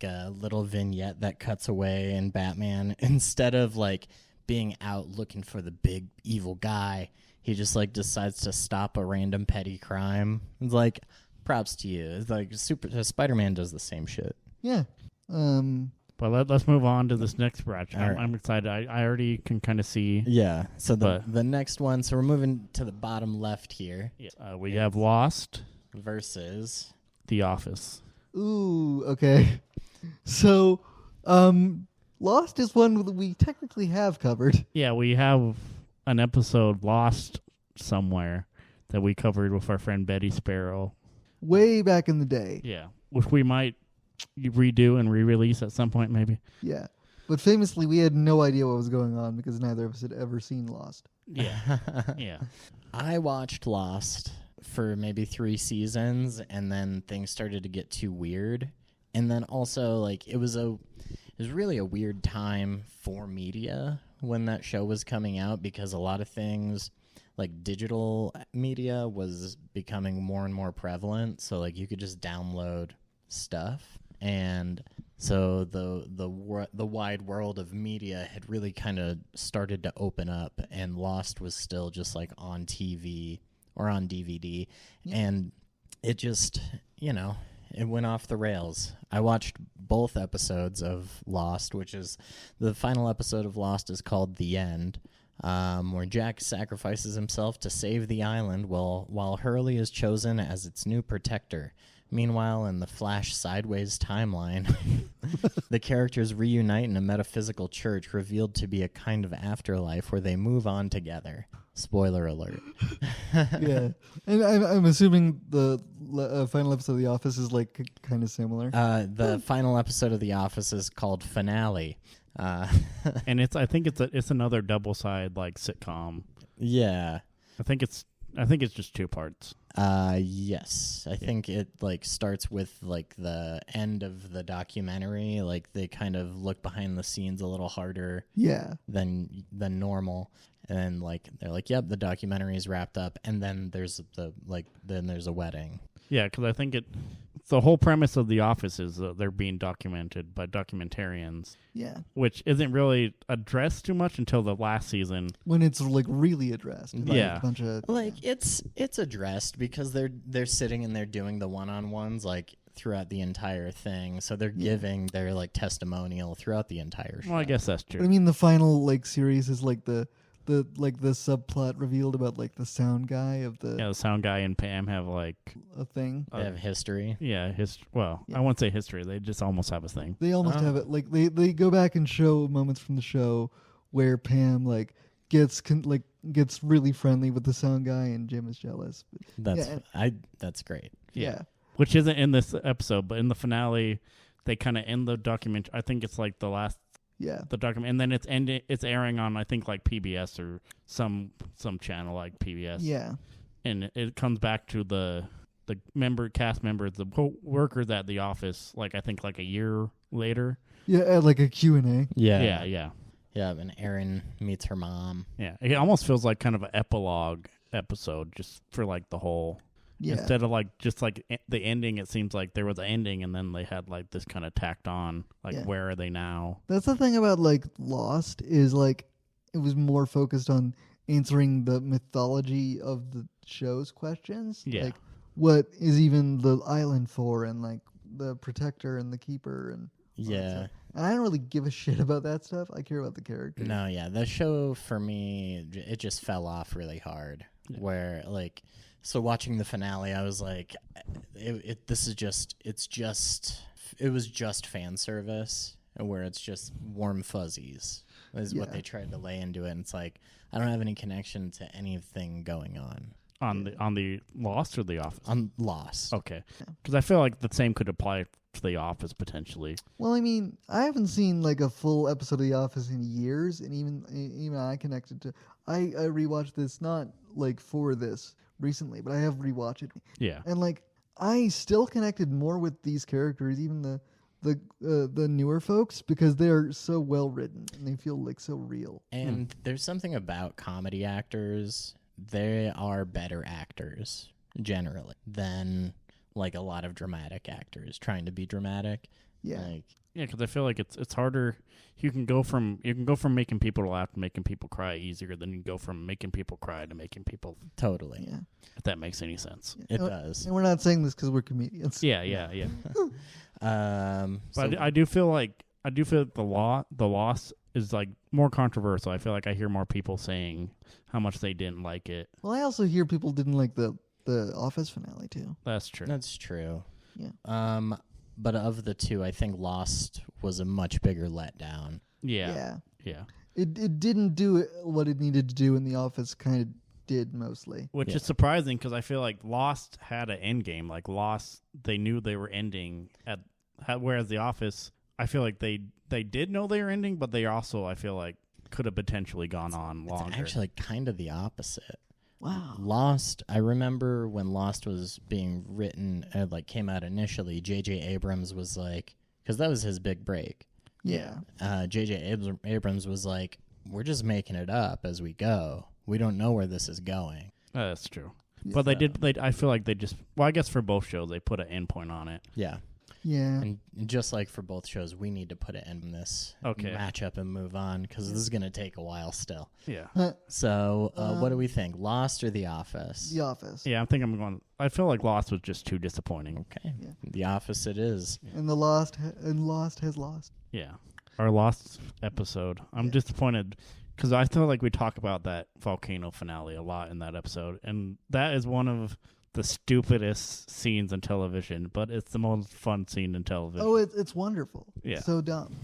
a little vignette that cuts away in Batman. Instead of like being out looking for the big evil guy, he just like decides to stop a random petty crime. It's like, props to you. It's like Spider-Man does the same shit. Yeah. But let's move on to this next batch. All right. I'm excited. I already can kind of see. Yeah. So the next one, so we're moving to the bottom left here. Yeah. We have Lost Versus The Office. Ooh, okay. So, Lost is one that we technically have covered. Yeah, we have an episode, Lost Somewhere, that we covered with our friend Betty Sparrow. Way back in the day. Yeah, which we might redo and re-release at some point, maybe. Yeah. But famously, we had no idea what was going on because neither of us had ever seen Lost. Yeah, yeah. I watched Lost for maybe 3 seasons, and then things started to get too weird. And then also, like, it was really a weird time for media when that show was coming out, because a lot of things, like digital media, was becoming more and more prevalent. So, like, you could just download stuff. And so the wide world of media had really kind of started to open up, and Lost was still just like on TV or on DVD. Yeah. And it just, it went off the rails. I watched both episodes of Lost, which is the final episode of Lost is called The End, where Jack sacrifices himself to save the island while Hurley is chosen as its new protector. Meanwhile, in the Flash Sideways timeline, the characters reunite in a metaphysical church revealed to be a kind of afterlife where they move on together. Spoiler alert. Yeah. And I'm assuming the final episode of The Office is like kind of similar. The final episode of The Office is called Finale. And I think it's another double side like sitcom. Yeah. I think it's just 2 parts. Yes. I think it like starts with like the end of the documentary. Like they kind of look behind the scenes a little harder. Yeah. Than normal. And like they're like, yep, the documentary is wrapped up, and then there's a wedding. Yeah, because I think the whole premise of The Office is they're being documented by documentarians. Yeah. Which isn't really addressed too much until the last season. When it's like really addressed. Like Yeah. A bunch of, Like it's addressed because they're sitting and they're doing the one-on-ones like throughout the entire thing. So they're giving their like testimonial throughout the entire show. Well, I guess that's true. But I mean, the final like series is like the subplot revealed about like the sound guy of the Yeah, the sound guy and Pam have like a thing. They have history. Yeah, Yeah. I won't say history. They just almost have a thing. They almost have it. Like they go back and show moments from the show where Pam like gets really friendly with the sound guy and Jim is jealous. That's great. Yeah. Which isn't in this episode, but in the finale, they kind of end the document. I think it's like the last. Yeah. The document, and then it's airing on I think like PBS or some channel like PBS. Yeah. And it comes back to the cast members, the workers at the office. Like I think like a year later. Yeah, like a Q&A. Yeah. Yeah, and Erin meets her mom. Yeah, it almost feels like kind of an epilogue episode, just for like the whole. Yeah. Instead of like just like the ending, it seems like there was an ending, and then they had like this kind of tacked on, like where are they now? That's the thing about like Lost is like it was more focused on answering the mythology of the show's questions. Yeah. Like what is even the island for, and like the protector and the keeper and all that stuff. And I don't really give a shit about that stuff. I care about the characters. No, yeah, the show for me, it just fell off really hard. Yeah. Where like. So watching the finale, I was like, it was just fan service, where it's just warm fuzzies is what they tried to lay into it. And it's like, I don't have any connection to anything going on. On the Lost or The Office? On Lost. Okay. Because I feel like the same could apply to The Office potentially. Well, I mean, I haven't seen like a full episode of The Office in years, and even I connected to. I rewatched this not like for this recently, but I have rewatched it. Yeah. And like I still connected more with these characters, even the newer folks, because they are so well written and they feel like so real. And there's something about comedy actors. They are better actors generally than like a lot of dramatic actors trying to be dramatic. Yeah. Like, Yeah, because I feel like it's harder. You can go from making people laugh to making people cry easier than you go from making people cry to making people. totally. Yeah. If that makes any sense. It does. And we're not saying this because we're comedians. Yeah. But I do feel like the Lost is like more controversial. I feel like I hear more people saying how much they didn't like it. Well, I also hear people didn't like the Office finale too. That's true. That's true. Yeah. But of the two, I think Lost was a much bigger letdown. Yeah. It didn't do what it needed to do, and The Office kind of did mostly. Which is surprising because I feel like Lost had an end game. Like Lost, they knew they were ending whereas The Office, I feel like they did know they were ending, but they also, I feel like, could have potentially gone on longer. It's actually kind of the opposite. Wow. Lost, I remember when Lost was being written, like came out initially, J.J. Abrams was like, because that was his big break. Yeah. J.J. Abrams was like, we're just making it up as we go. We don't know where this is going. That's true. But they did. I feel like they just. Well, I guess for both shows they put an end point on it. Yeah. Yeah. And just like for both shows, we need to put an end in this matchup and move on because this is going to take a while still. Yeah. So what do we think? Lost or The Office? The Office. Yeah, I think I'm going. I feel like Lost was just too disappointing. Okay. Yeah. The Office it is. And Lost has lost. Yeah. Our Lost episode. I'm disappointed because I feel like we talk about that volcano finale a lot in that episode, and that is one of the stupidest scenes in television, but it's the most fun scene in television. Oh, it's wonderful. Yeah. So dumb.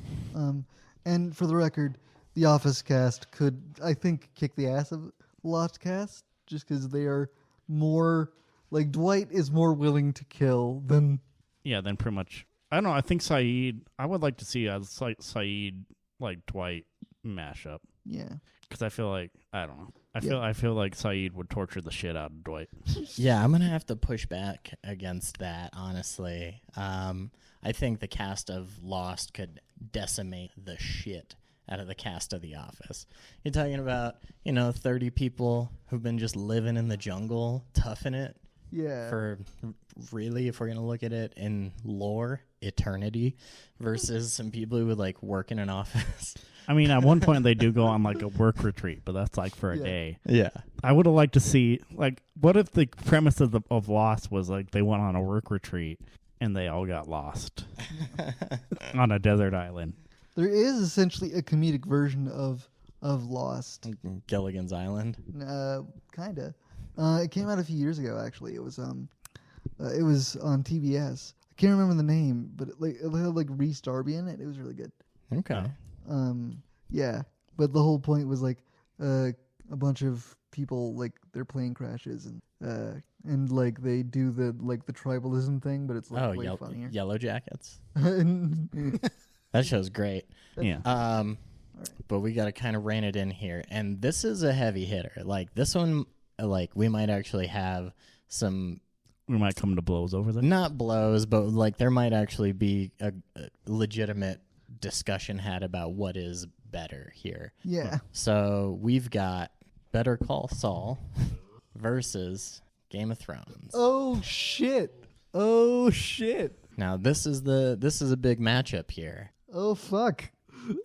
And for the record, the Office cast could, I think, kick the ass of Lost cast just because they are more, like, Dwight is more willing to kill than... Yeah, then pretty much... I don't know, I think Saeed... I would like to see a Saeed, like, Dwight mashup. Yeah. Because I feel like... I don't know. I feel like Saeed would torture the shit out of Dwight. Yeah, I'm going to have to push back against that, honestly. I think the cast of Lost could decimate the shit out of the cast of The Office. You're talking about, 30 people who've been just living in the jungle, toughing it. Yeah. For really, if we're going to look at it in lore, eternity, versus some people who would like work in an office. I mean, at one point they do go on like a work retreat, but that's like for a day. Yeah. I would have liked to see, like, what if the premise of Lost was like they went on a work retreat and they all got lost on a desert island? There is essentially a comedic version of Lost. Gilligan's Island. Kinda. It came out a few years ago. Actually, it was on TBS. I can't remember the name, but it had like Reese Darby in it. It was really good. Okay. Yeah, but the whole point was like a bunch of people, like their plane crashes and like they do the tribalism thing, but it's like way funnier. Yellow Jackets. Right. That show's great. Yeah. But we got to kind of rein it in here, and this is a heavy hitter. Like this one, like we might actually have some. We might come to blows over there. Not blows, but like there might actually be a legitimate discussion had about what is better here. Yeah. So we've got Better Call Saul versus Game of Thrones. Oh shit. Now this is a big matchup here. Oh fuck.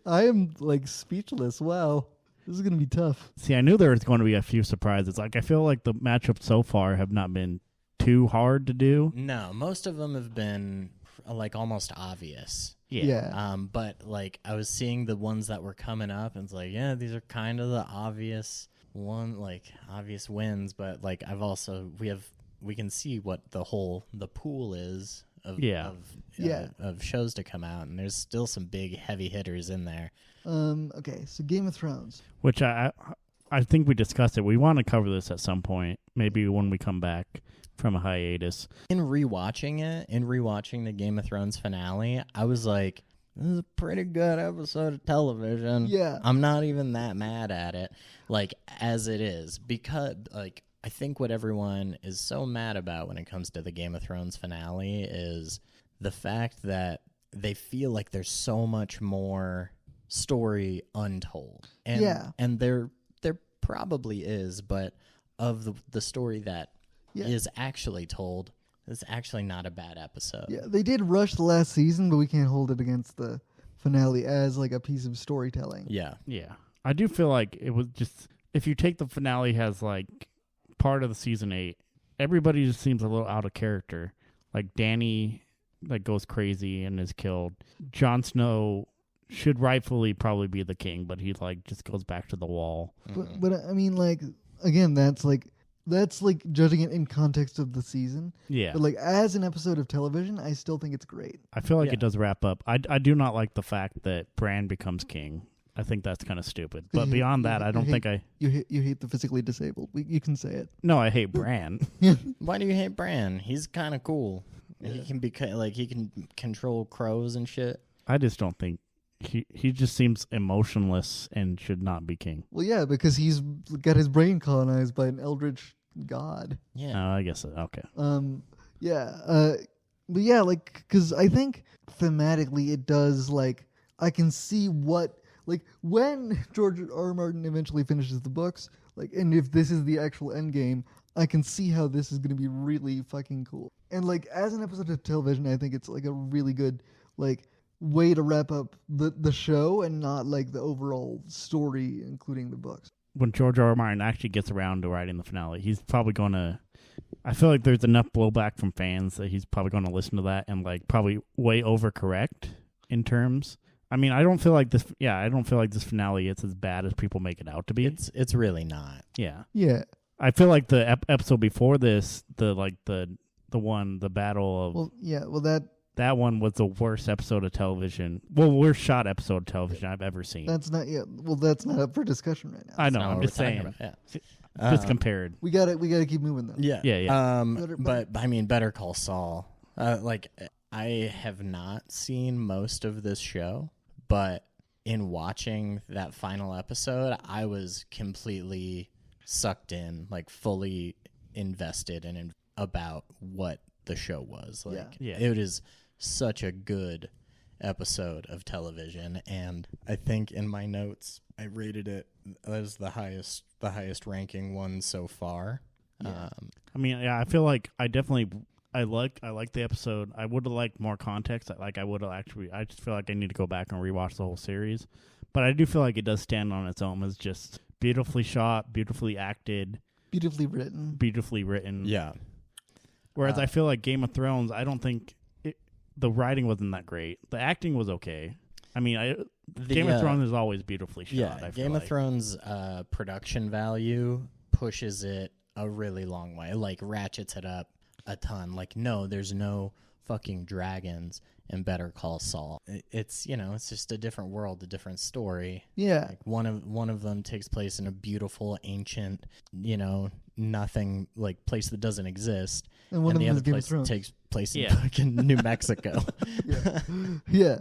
I am like speechless. Wow. This is gonna be tough. See, I knew there was going to be a few surprises. Like, I feel like the matchups so far have not been too hard to do. No, most of them have been like almost obvious. Yeah. But like I was seeing the ones that were coming up, and it's like, yeah, these are kind of the obvious obvious wins. But like we can see what the pool is of shows to come out, and there's still some big heavy hitters in there. Okay, so Game of Thrones. Which I I think we discussed it. We want to cover this at some point, maybe when we come back from a hiatus. In rewatching the Game of Thrones finale, I was like, this is a pretty good episode of television. Yeah. I'm not even that mad at it, like, as it is, because, like, I think what everyone is so mad about when it comes to the Game of Thrones finale is the fact that they feel like there's so much more story untold. And there probably is, but of the story that is actually told, it's actually not a bad episode. Yeah, they did rush the last season, but we can't hold it against the finale as like a piece of storytelling. Yeah. Yeah. I do feel like it was just, if you take the finale as like part of the season 8, everybody just seems a little out of character. Like Dany like goes crazy and is killed. Jon Snow should rightfully probably be the king, but he like just goes back to the wall. But I mean, like, again, that's like judging it in context of the season. Yeah. But like as an episode of television, I still think it's great. I feel like it does wrap up. I do not like the fact that Bran becomes king. I think that's kind of stupid. But beyond that, I don't think you hate the physically disabled. You can say it. No, I hate Bran. Why do you hate Bran? He's kind of cool. He can be like, he can control crows and shit. I just don't think he just seems emotionless and should not be king. Well, yeah, because he's got his brain colonized by an eldritch god. Yeah. Oh, I guess okay. But yeah, like, because I think thematically it does, like, I can see what, like, when George R. Martin eventually finishes the books, like, and if this is the actual end game, I can see how this is going to be really fucking cool. And, like, as an episode of television, I think it's, like, a really good, like, way to wrap up the show and not, like, the overall story, including the books. When George R. R. Martin actually gets around to writing the finale, he's probably going to... I feel like there's enough blowback from fans that he's probably going to listen to that and, like, probably way overcorrect in terms... I mean, I don't feel like this. Yeah, I don't feel like this finale is as bad as people make it out to be. It's really not. Yeah. Yeah. I feel like the episode before this, the battle of. Well, yeah. Well, that one was the worst episode of television. Well, worst shot episode of television I've ever seen. that's not yet. Well, that's not up for discussion right now. I know. That's not I'm what just we're talking saying. about. Yeah. Just compared. We got to keep moving though. Yeah. Yeah. But I mean, Better Call Saul. Like, I have not seen most of this show, but in watching that final episode, I was completely sucked in, like fully invested in about what the show was. Like, it is such a good episode of television, and I think in my notes I rated it as the highest ranking one so far. Yeah. I mean, yeah, I feel like I like the episode. I would have liked more context. I just feel like I need to go back and rewatch the whole series. But I do feel like it does stand on its own as just beautifully shot, beautifully acted, Beautifully written. Yeah. Whereas I feel like Game of Thrones, I don't think the writing wasn't that great. The acting was okay. I mean, Game of Thrones is always beautifully shot. Yeah, I feel Game like. of Thrones production value pushes it a really long way. Like, ratchets it up a ton. Like, no, there's no fucking dragons in Better Call Saul. It's, it's just a different world, a different story. Yeah. Like, one of them takes place in a beautiful, ancient, nothing, like, place that doesn't exist. And one of the them other is Game of place Thrones. takes place in fucking New Mexico. Yeah.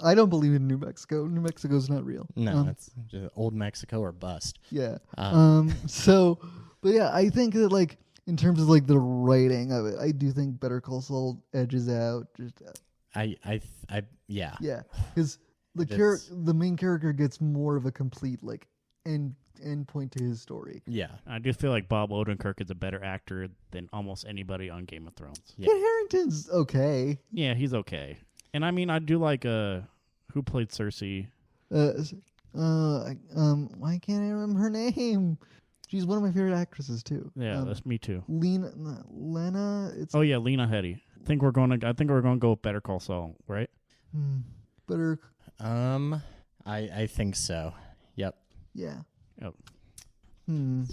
I don't believe in New Mexico. New Mexico's not real. No, it's just old Mexico or bust. Yeah. But yeah, I think that, like, in terms of, like, the writing of it, I do think Better Call Saul edges out. Yeah. Yeah, because the main character gets more of a complete, like, end point to his story. Yeah. I do feel like Bob Odenkirk is a better actor than almost anybody on Game of Thrones. Yeah. Kit Harington's okay. Yeah, he's okay. And I mean, I do like who played Cersei? Why can't I remember her name? She's one of my favorite actresses too. Yeah, that's me too. Lena. Oh yeah, Lena Headey. I think we're going to go with Better Call Saul, right? Better. I think so. Yep. Yeah. Yep. And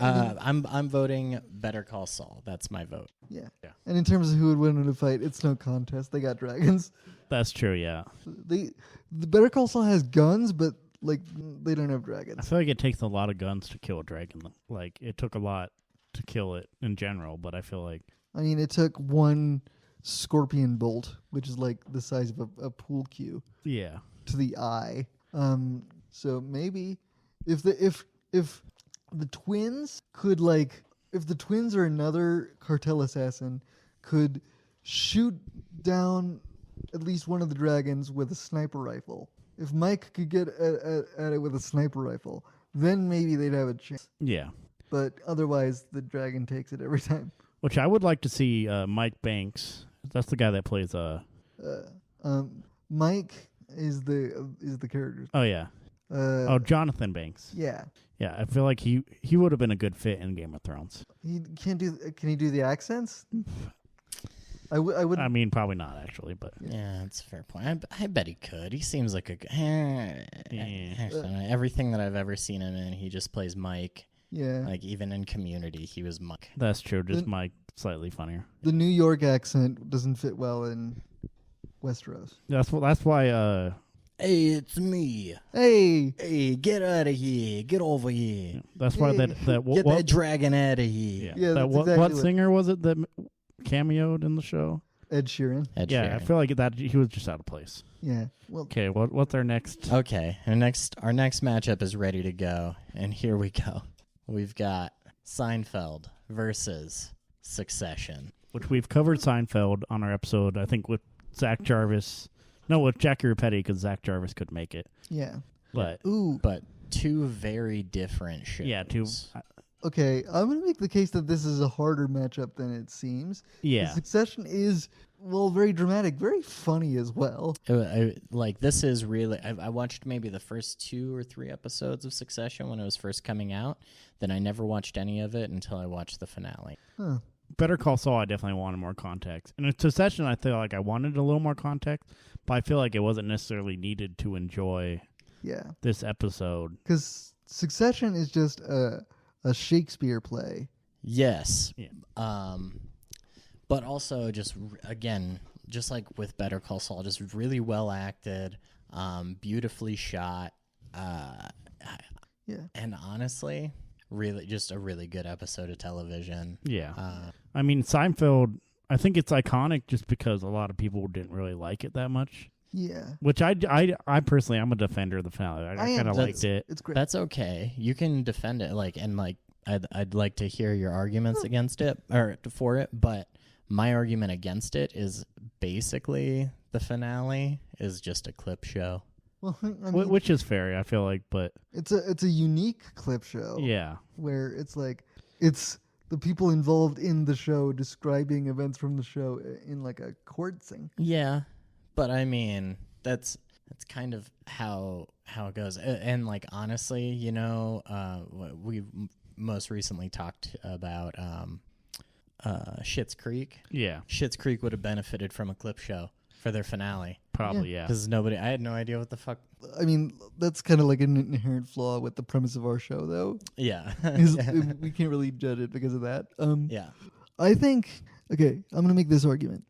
I'm voting Better Call Saul. That's my vote. Yeah. And in terms of who would win in a fight, it's no contest. They got dragons. That's true. Yeah. The Better Call Saul has guns, but like they don't have I dragons. feel like it takes a lot of guns to kill a dragon. Like, it took a lot to kill it in general, but I feel like... I mean, it took one scorpion bolt, which is like the size of a pool cue, Yeah. to the eye. So maybe if the twins could if the twins or another cartel assassin could shoot down at least one of the dragons with a sniper rifle. If Mike could get at it with a sniper rifle, then maybe they'd have a chance. Yeah. But otherwise, the dragon takes it every time. Which I would like to see Mike Banks. That's the guy that plays... Mike is the character. Oh, yeah. Jonathan Banks. Yeah. Yeah, I feel like he would have been a good fit in Game of Thrones. He can't do. Can he do the accents? I would. I mean, probably not, actually, but... Yeah, that's a fair point. I bet he could. He seems like everything that I've ever seen him in, he just plays Mike. Yeah. Like, even in Community, he was Mike. That's true, just Mike, slightly funnier. The New York accent doesn't fit well in Westeros. That's why... Hey, it's me. Hey, Get out of here. Get over here. That's why that Get that dragon out of here. Yeah, that's what exactly what- singer was it that cameoed in the show? Ed Sheeran. Ed Yeah, I Sheeran. feel like that he was just out of place. Yeah. Well, Okay, what's our next? Okay, our next matchup is ready to go, and here we go. We've got Seinfeld versus Succession. Which we've covered Seinfeld on our episode, I think, with Zach Jarvis. No, with Jackie Rapetti, because Zach Jarvis could make it. yeah. But Ooh. But two very different shows. yeah, Okay, I'm gonna make the case that this is a harder matchup than it seems. yeah, Succession is very dramatic, very funny as well. This is really... I watched maybe the first 2 or 3 episodes of Succession when it was first coming out. Then I never watched any of it until I watched the finale. Huh. Better Call Saul, I definitely wanted more context. And in Succession, I feel like I wanted a little more context, but I feel like it wasn't necessarily needed to enjoy Yeah. this episode. Because Succession is just a Shakespeare play. Yes. Yeah. But also just, again, just like with Better Call Saul, just really well acted, beautifully shot, Yeah. and honestly, really just a really good episode of television. Yeah. I mean, Seinfeld, I think it's iconic just because a lot of people didn't really like it that much. Yeah. Which I personally, I'm a defender of the finale. I am kind of too. liked it. It's great. That's okay. You can defend it, I'd like to hear your arguments against it or for it, but my argument against it is basically the finale is just a clip show. Well, I mean, Which is fair, I feel like, but it's a unique clip show. yeah. Where it's the people involved in the show describing events from the show in like a court scene. Yeah, but I mean that's kind of how it goes. And like honestly, we most recently talked about Schitt's Creek. Yeah, Schitt's Creek would have benefited from a clip show for their finale probably, yeah. because I had no idea what the fuck. I mean, that's kind of like an inherent flaw with the premise of our show, though. Yeah, We can't really judge it because of that. yeah. I think, okay, I'm going to make this argument.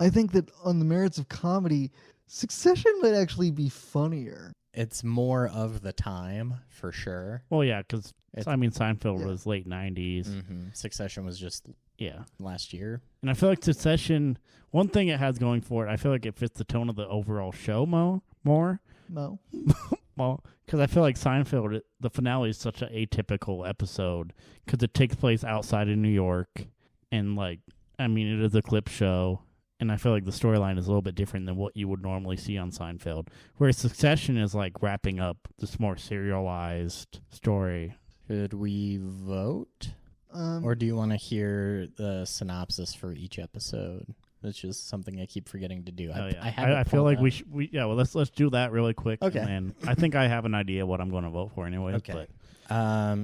I think that on the merits of comedy, Succession might actually be funnier. It's more of the time for sure. Well, yeah, because, I mean, Seinfeld Yeah. was late 90s. Succession was just Yeah. last year. And I feel like Succession, one thing it has going for it, I feel like it fits the tone of the overall show more. No. Well, because I feel like Seinfeld, the finale is such an atypical episode because it takes place outside of New York. And, like, I mean, it is a clip show. And I feel like the storyline is a little bit different than what you would normally see on Seinfeld. Whereas Succession is, like, wrapping up this more serialized story. Should we vote? Or do you want to hear the synopsis for each episode? That's just something I keep forgetting to do. I feel like let's do that really quick. Okay. And I think I have an idea what I'm going to vote for anyway. Okay. But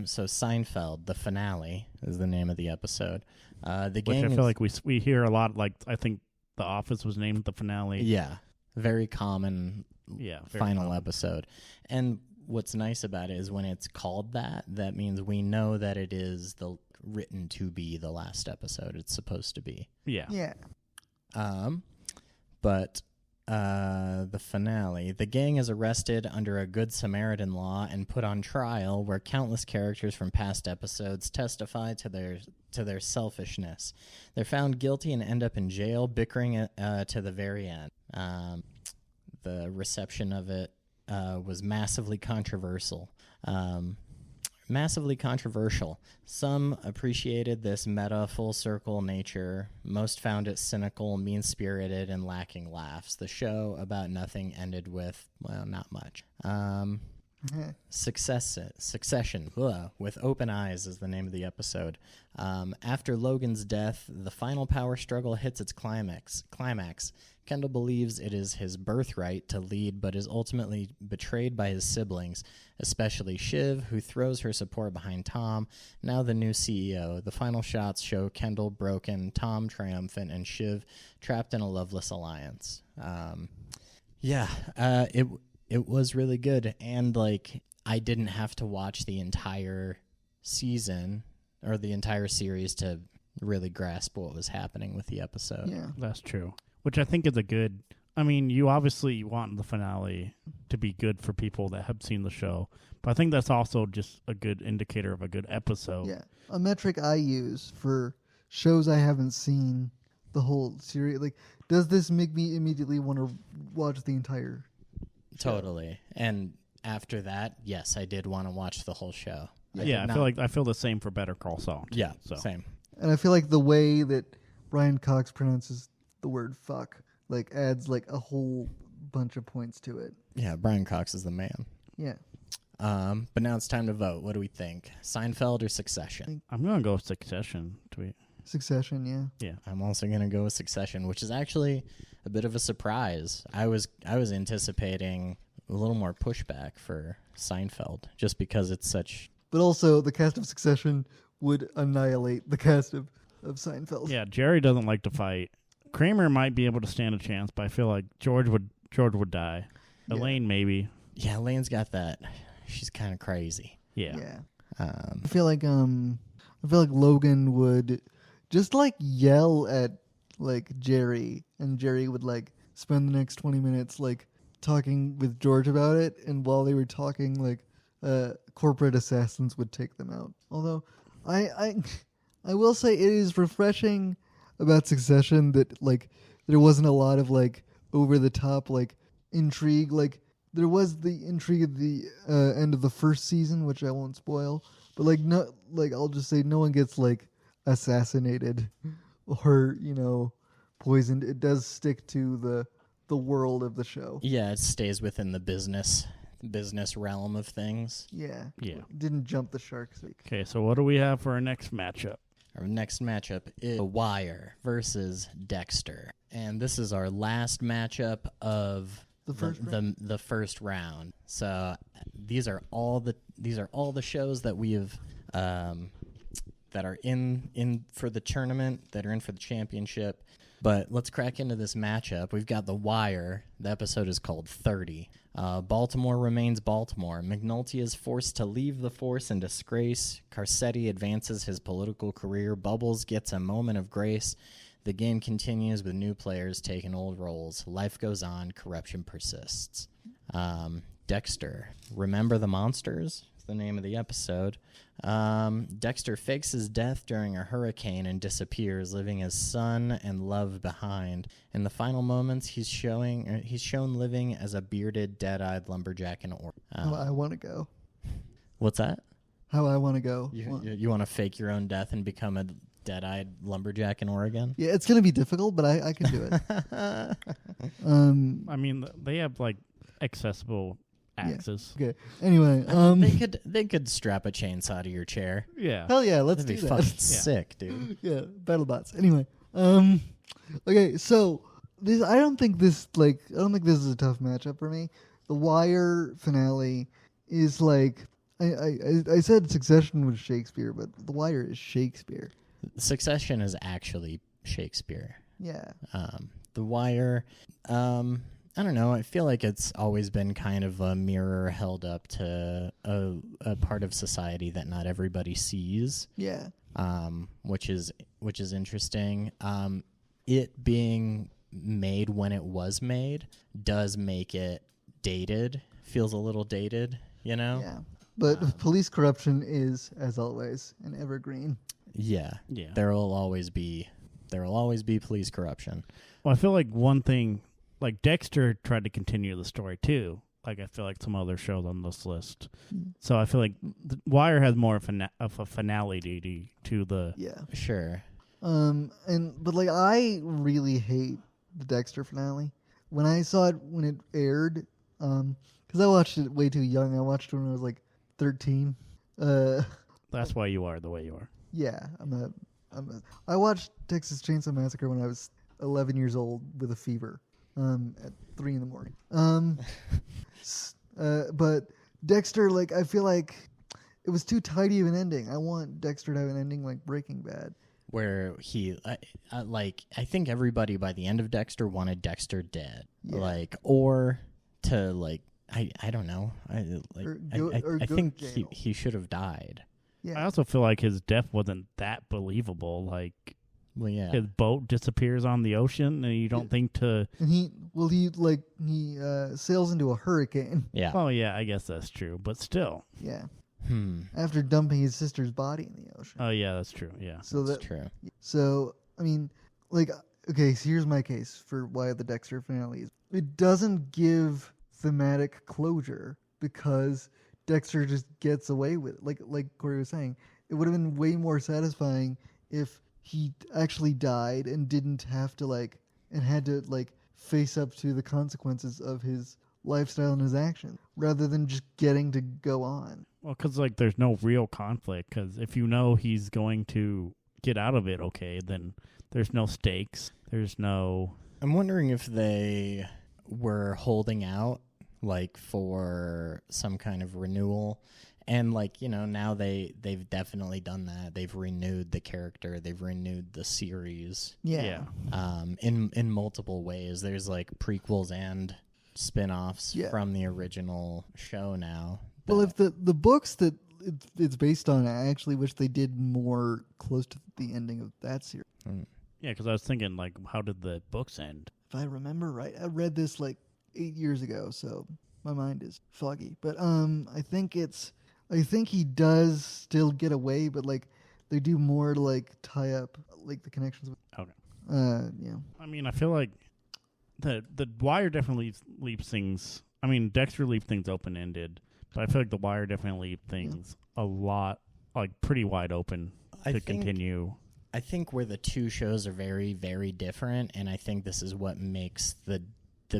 So Seinfeld, the finale is the name of the episode. The which gang I feel like we hear a lot. Like I think The Office was named the finale. yeah, very common. Yeah. Very Final common. episode. And what's nice about it is when it's called that means we know that it is written to be the last episode it's supposed to be. Yeah. Yeah. But the finale. The gang is arrested under a Good Samaritan law and put on trial, where countless characters from past episodes testify to their selfishness. They're found guilty and end up in jail, bickering to the very end. The reception of it was massively controversial. Some appreciated this meta full circle nature. Most found it cynical, mean-spirited, and lacking laughs. The show about nothing ended with, well, not much. Succession, with open eyes is the name of the episode. After Logan's death, the final power struggle hits its climax. Kendall believes it is his birthright to lead, but is ultimately betrayed by his siblings, especially Shiv, who throws her support behind Tom, now the new CEO. The final shots show Kendall broken, Tom triumphant, and Shiv trapped in a loveless alliance. It was really good, and like I didn't have to watch the entire season or the entire series to really grasp what was happening with the episode. Yeah, that's true. Which I think is a good. I mean, you obviously want the finale to be good for people that have seen the show, but I think that's also just a good indicator of a good episode. Yeah, a metric I use for shows I haven't seen the whole series. Like, does this make me immediately want to watch the entire show? Totally. And after that, yes, I did want to watch the whole show. I feel the same for Better Call Saul. Yeah, so. Same. And I feel like the way that Brian Cox pronounces the word fuck like adds like a whole bunch of points to it. Yeah, Brian Cox is the man. Yeah. But now it's time to vote. What do we think? Seinfeld or Succession? I'm going to go with Succession. Succession, yeah. Yeah. I'm also going to go with Succession, which is actually a bit of a surprise. I was anticipating a little more pushback for Seinfeld just because it's such... But also the cast of Succession would annihilate the cast of Seinfeld. Yeah, Jerry doesn't like to fight. Kramer might be able to stand a chance, but I feel like George would die. Yeah. Elaine maybe. Yeah, Elaine's got that. She's kind of crazy. Yeah. I feel like Logan would just like yell at like Jerry, and Jerry would like spend the next 20 minutes like talking with George about it, and while they were talking, like corporate assassins would take them out. Although I will say it is refreshing about Succession that like there wasn't a lot of like over the top like intrigue. Like there was the intrigue at the end of the first season, which I won't spoil, but like no, like I'll just say no one gets like assassinated or poisoned. It does stick to the world of the show. Yeah, it stays within the business realm of things. Yeah. Didn't jump the shark. Okay, so what do we have for our next matchup? Our next matchup is The Wire versus Dexter, and this is our last matchup of the first round. So these are all the shows that we have that are in for the tournament, that are in for the championship. But let's crack into this matchup. We've got The Wire. The episode is called 30. Baltimore remains Baltimore. McNulty is forced to leave the force in disgrace. Carcetti advances his political career. Bubbles gets a moment of grace. The game continues with new players taking old roles. Life goes on. Corruption persists. Dexter. Remember the Monsters? Is the name of the episode. Dexter fakes his death during a hurricane and disappears, leaving his son and love behind. In the final moments, he's shown living as a bearded, dead-eyed lumberjack in Oregon. How I want to go. What's that? How I want to go. You want to fake your own death and become a dead-eyed lumberjack in Oregon? Yeah, it's going to be difficult, but I can do it. I mean, they have like accessible axes. Yeah. Okay. Anyway, they could strap a chainsaw to your chair. Yeah. Hell yeah, let's That'd do be that. fucking sick, dude. Yeah, BattleBots. Anyway, okay, so I don't think this is a tough matchup for me. The Wire finale is like I said Succession was Shakespeare, but The Wire is Shakespeare. Succession is actually Shakespeare. Yeah. The Wire, I don't know. I feel like it's always been kind of a mirror held up to a part of society that not everybody sees. Yeah. Which is interesting. It being made when it was made does make it dated. Feels a little dated, you know? Yeah. But police corruption is, as always, an evergreen. Yeah. Yeah. There will always be police corruption. Well, I feel like one thing, like Dexter tried to continue the story too. Like I feel like some other shows on this list. So I feel like the Wire has more of a finality to the. Yeah. Sure. But like I really hate the Dexter finale. When I saw it when it aired, because I watched it way too young. I watched it when I was like 13. That's why you are the way you are. Yeah, I watched Texas Chainsaw Massacre when I was 11 years old with a fever, at 3 a.m. But Dexter, like, I feel like it was too tidy of an ending. I want Dexter to have an ending like Breaking Bad, where I think everybody by the end of Dexter wanted Dexter dead, or to I don't know, I think he should have died. Yeah. I also feel like his death wasn't that believable. Like, well, yeah, his boat disappears on the ocean, and you don't think to. And he sails into a hurricane. Yeah. Oh yeah, I guess that's true, but still. Yeah. After dumping his sister's body in the ocean. Oh yeah, that's true. Yeah, that's true. So I mean, like, okay, so here's my case for why the Dexter finale is. It doesn't give thematic closure because Dexter just gets away with it. Like Corey was saying, it would have been way more satisfying if he actually died and didn't have to had to face up to the consequences of his lifestyle and his actions, rather than just getting to go on. Well, because there's no real conflict. Because if you know he's going to get out of it, okay, then there's no stakes. There's no. I'm wondering if they were holding out for some kind of renewal, and now they've definitely done that. They've renewed the character, they've renewed the series, in multiple ways. There's prequels and spin-offs from the original show now. Well, if the books that it's based on, I actually wish they did more close to the ending of that series. Yeah, because I was thinking, how did the books end? If I remember right, I read this 8 years ago, so my mind is foggy. But I think he does still get away, but they do more to tie up the connections. Okay. Yeah. I mean, I feel like the Wire definitely leaves things. I mean, Dexter leaves things open ended, but I feel like the Wire definitely leaves things a lot pretty wide open to continue. I think where the two shows are very, very different, and I think this is what makes the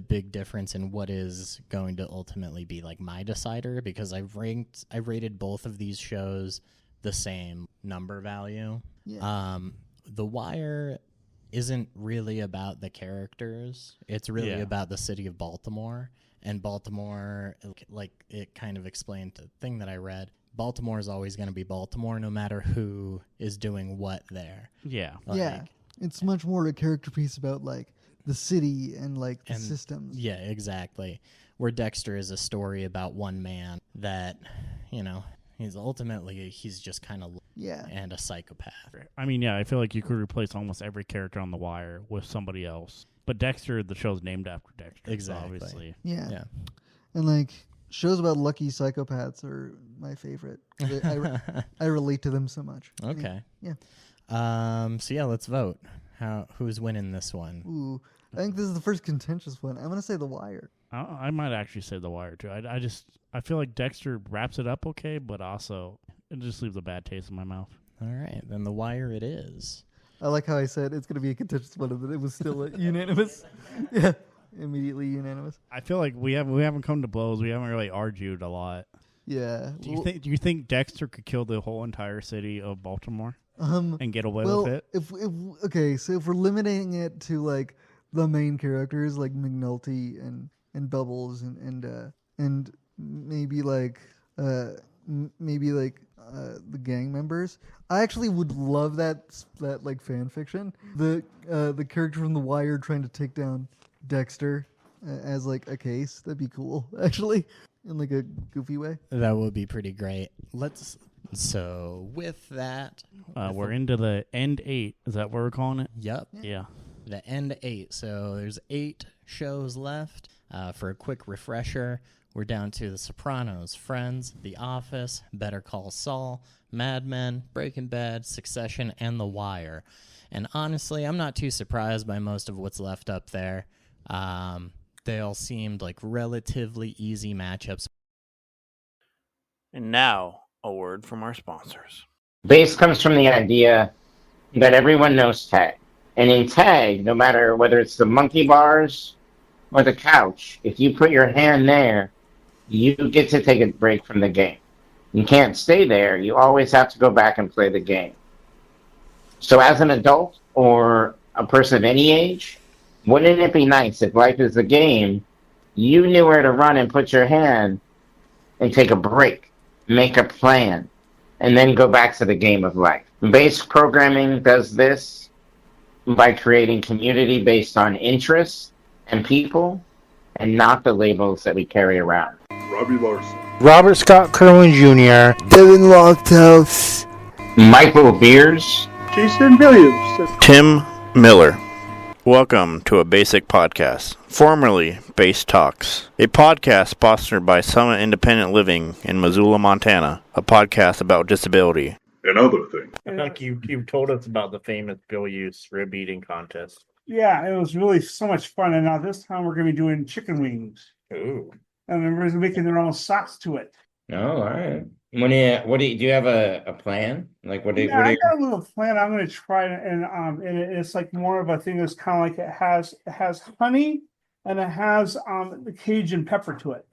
big difference in what is going to ultimately be my decider, because I've rated both of these shows the same number value. Yeah. The Wire isn't really about the characters. It's really about the city of Baltimore, and Baltimore, it kind of explained the thing that I read. Baltimore is always going to be Baltimore, no matter who is doing what there. Yeah. It's much more a character piece about the city and the systems. Yeah, exactly. Where Dexter is a story about one man that, he's just kind of and a psychopath. I mean, yeah, I feel like you could replace almost every character on The Wire with somebody else. But Dexter, the show's named after Dexter. Exactly. So obviously. Yeah. And shows about lucky psychopaths are my favorite. I relate to them so much. Okay. Yeah. So let's vote. Who's winning this one? Ooh, I think this is the first contentious one. I'm gonna say The Wire. I might actually say The Wire too. I feel like Dexter wraps it up okay, but also it just leaves a bad taste in my mouth. All right, then The Wire it is. I like how I said it's gonna be a contentious one, and it was still unanimous. Yeah, immediately unanimous. I feel like we haven't come to blows. We haven't really argued a lot. Yeah. Do you think Dexter could kill the whole entire city of Baltimore and get away with it? If we're limiting it to the main characters like McNulty and Bubbles and maybe the gang members, I actually would love that fan fiction. The character from The Wire trying to take down Dexter as a case. That'd be cool, actually, in a goofy way. That would be pretty great. So with that, we're into the end 8. Is that what we're calling it? Yep. Yeah. The end 8. So there's 8 shows left. For a quick refresher, we're down to The Sopranos, Friends, The Office, Better Call Saul, Mad Men, Breaking Bad, Succession, and The Wire. And honestly, I'm not too surprised by most of what's left up there. They all seemed like relatively easy matchups. And now, a word from our sponsors. Base comes from the idea that everyone knows tag. And in tag, no matter whether it's the monkey bars or the couch, if you put your hand there, you get to take a break from the game. You can't stay there. You always have to go back and play the game. So as an adult or a person of any age, wouldn't it be nice if life is a game, you knew where to run and put your hand and take a break, make a plan, and then go back to the game of life? Base programming does this by creating community based on interests and people, and not the labels that we carry around. Robbie Larson, Robert Scott Kerwin Jr., Devin Lofthouse, Michael Beers, Jason Williams, Tim Miller. Welcome to a Basic Podcast, formerly Base Talks, a podcast sponsored by Summit Independent Living in Missoula, Montana, a podcast about disability. and other things. I think you've told us about the famous Bill Use rib eating contest. Yeah, it was really so much fun. And now this time we're going to be doing chicken wings. Ooh. And everybody's making their own sauce to it. Oh, all right. Do you have a plan? Like I got a little plan. I'm going to try it, and it's like more of a thing that's kind of like it has honey and it has the Cajun pepper to it.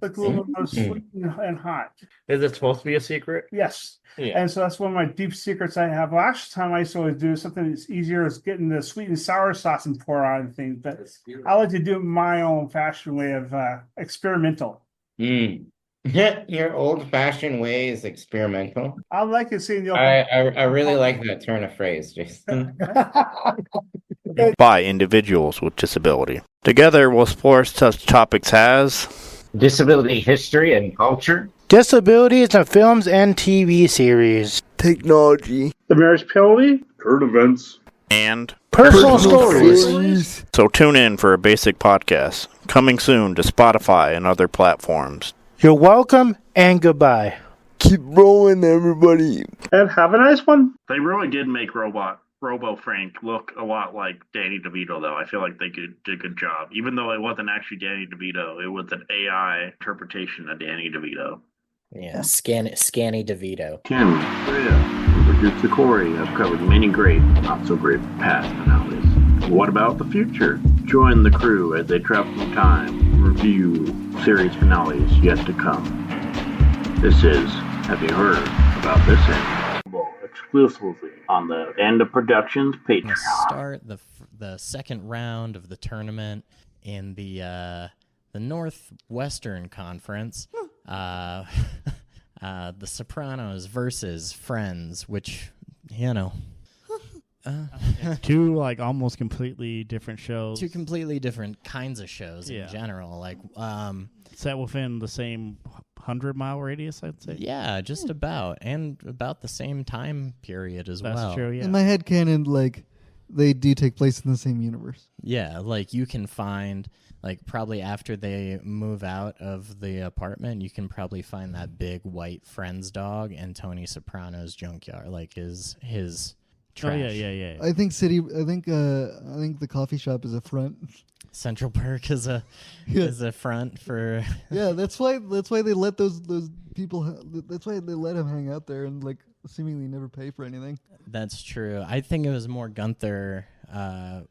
Like a little bit of sweet and hot. Is it supposed to be a secret? Yes. Yeah. And so that's one of my deep secrets I have. Last time I used to always do something that's easier is getting the sweet and sour sauce and pour on things. But I like to do it my own fashioned way of experimental. Your old-fashioned way is experimental. I like it seeing the I really like that turn of phrase, Jason. By individuals with disability. Together, we'll explore such topics as Disability history and culture, disabilities in films and TV series, technology, The marriage penalty, current events, and personal stories. so tune in for a Basic Podcast, coming soon to Spotify and other platforms. You're welcome and goodbye. Keep rolling, everybody. and have a nice one. They really did make Robo Frank look a lot like Danny DeVito, though. I feel like they did a good job. Even though it wasn't actually Danny DeVito, it was an AI interpretation of Danny DeVito. Yeah, Scanny DeVito. Tim, Rhea, producer Corey have covered many great, not so great past finales. What about the future? Join the crew as they travel through time, review series finales yet to come. This is Have You Heard About This End? Exclusively on the End of Productions Patreon. We'll start the second round of the tournament in the Northwestern Conference. The Sopranos versus Friends, which, Two almost completely different shows. two completely different kinds of shows Yeah. in general. Set within the same 100-mile radius, I'd say. Yeah, just about, and about the same time period as well. That's true, yeah. In my head canon, they do take place in the same universe. Yeah, you can find, probably after they move out of the apartment, you can probably find that big white Friends dog in Tony Soprano's junkyard, his trash. Oh, yeah. I think the coffee shop is a front. Central Park is a front for. Yeah, that's why they let those people. That's why they let him hang out there and seemingly never pay for anything. That's true. I think it was more Gunther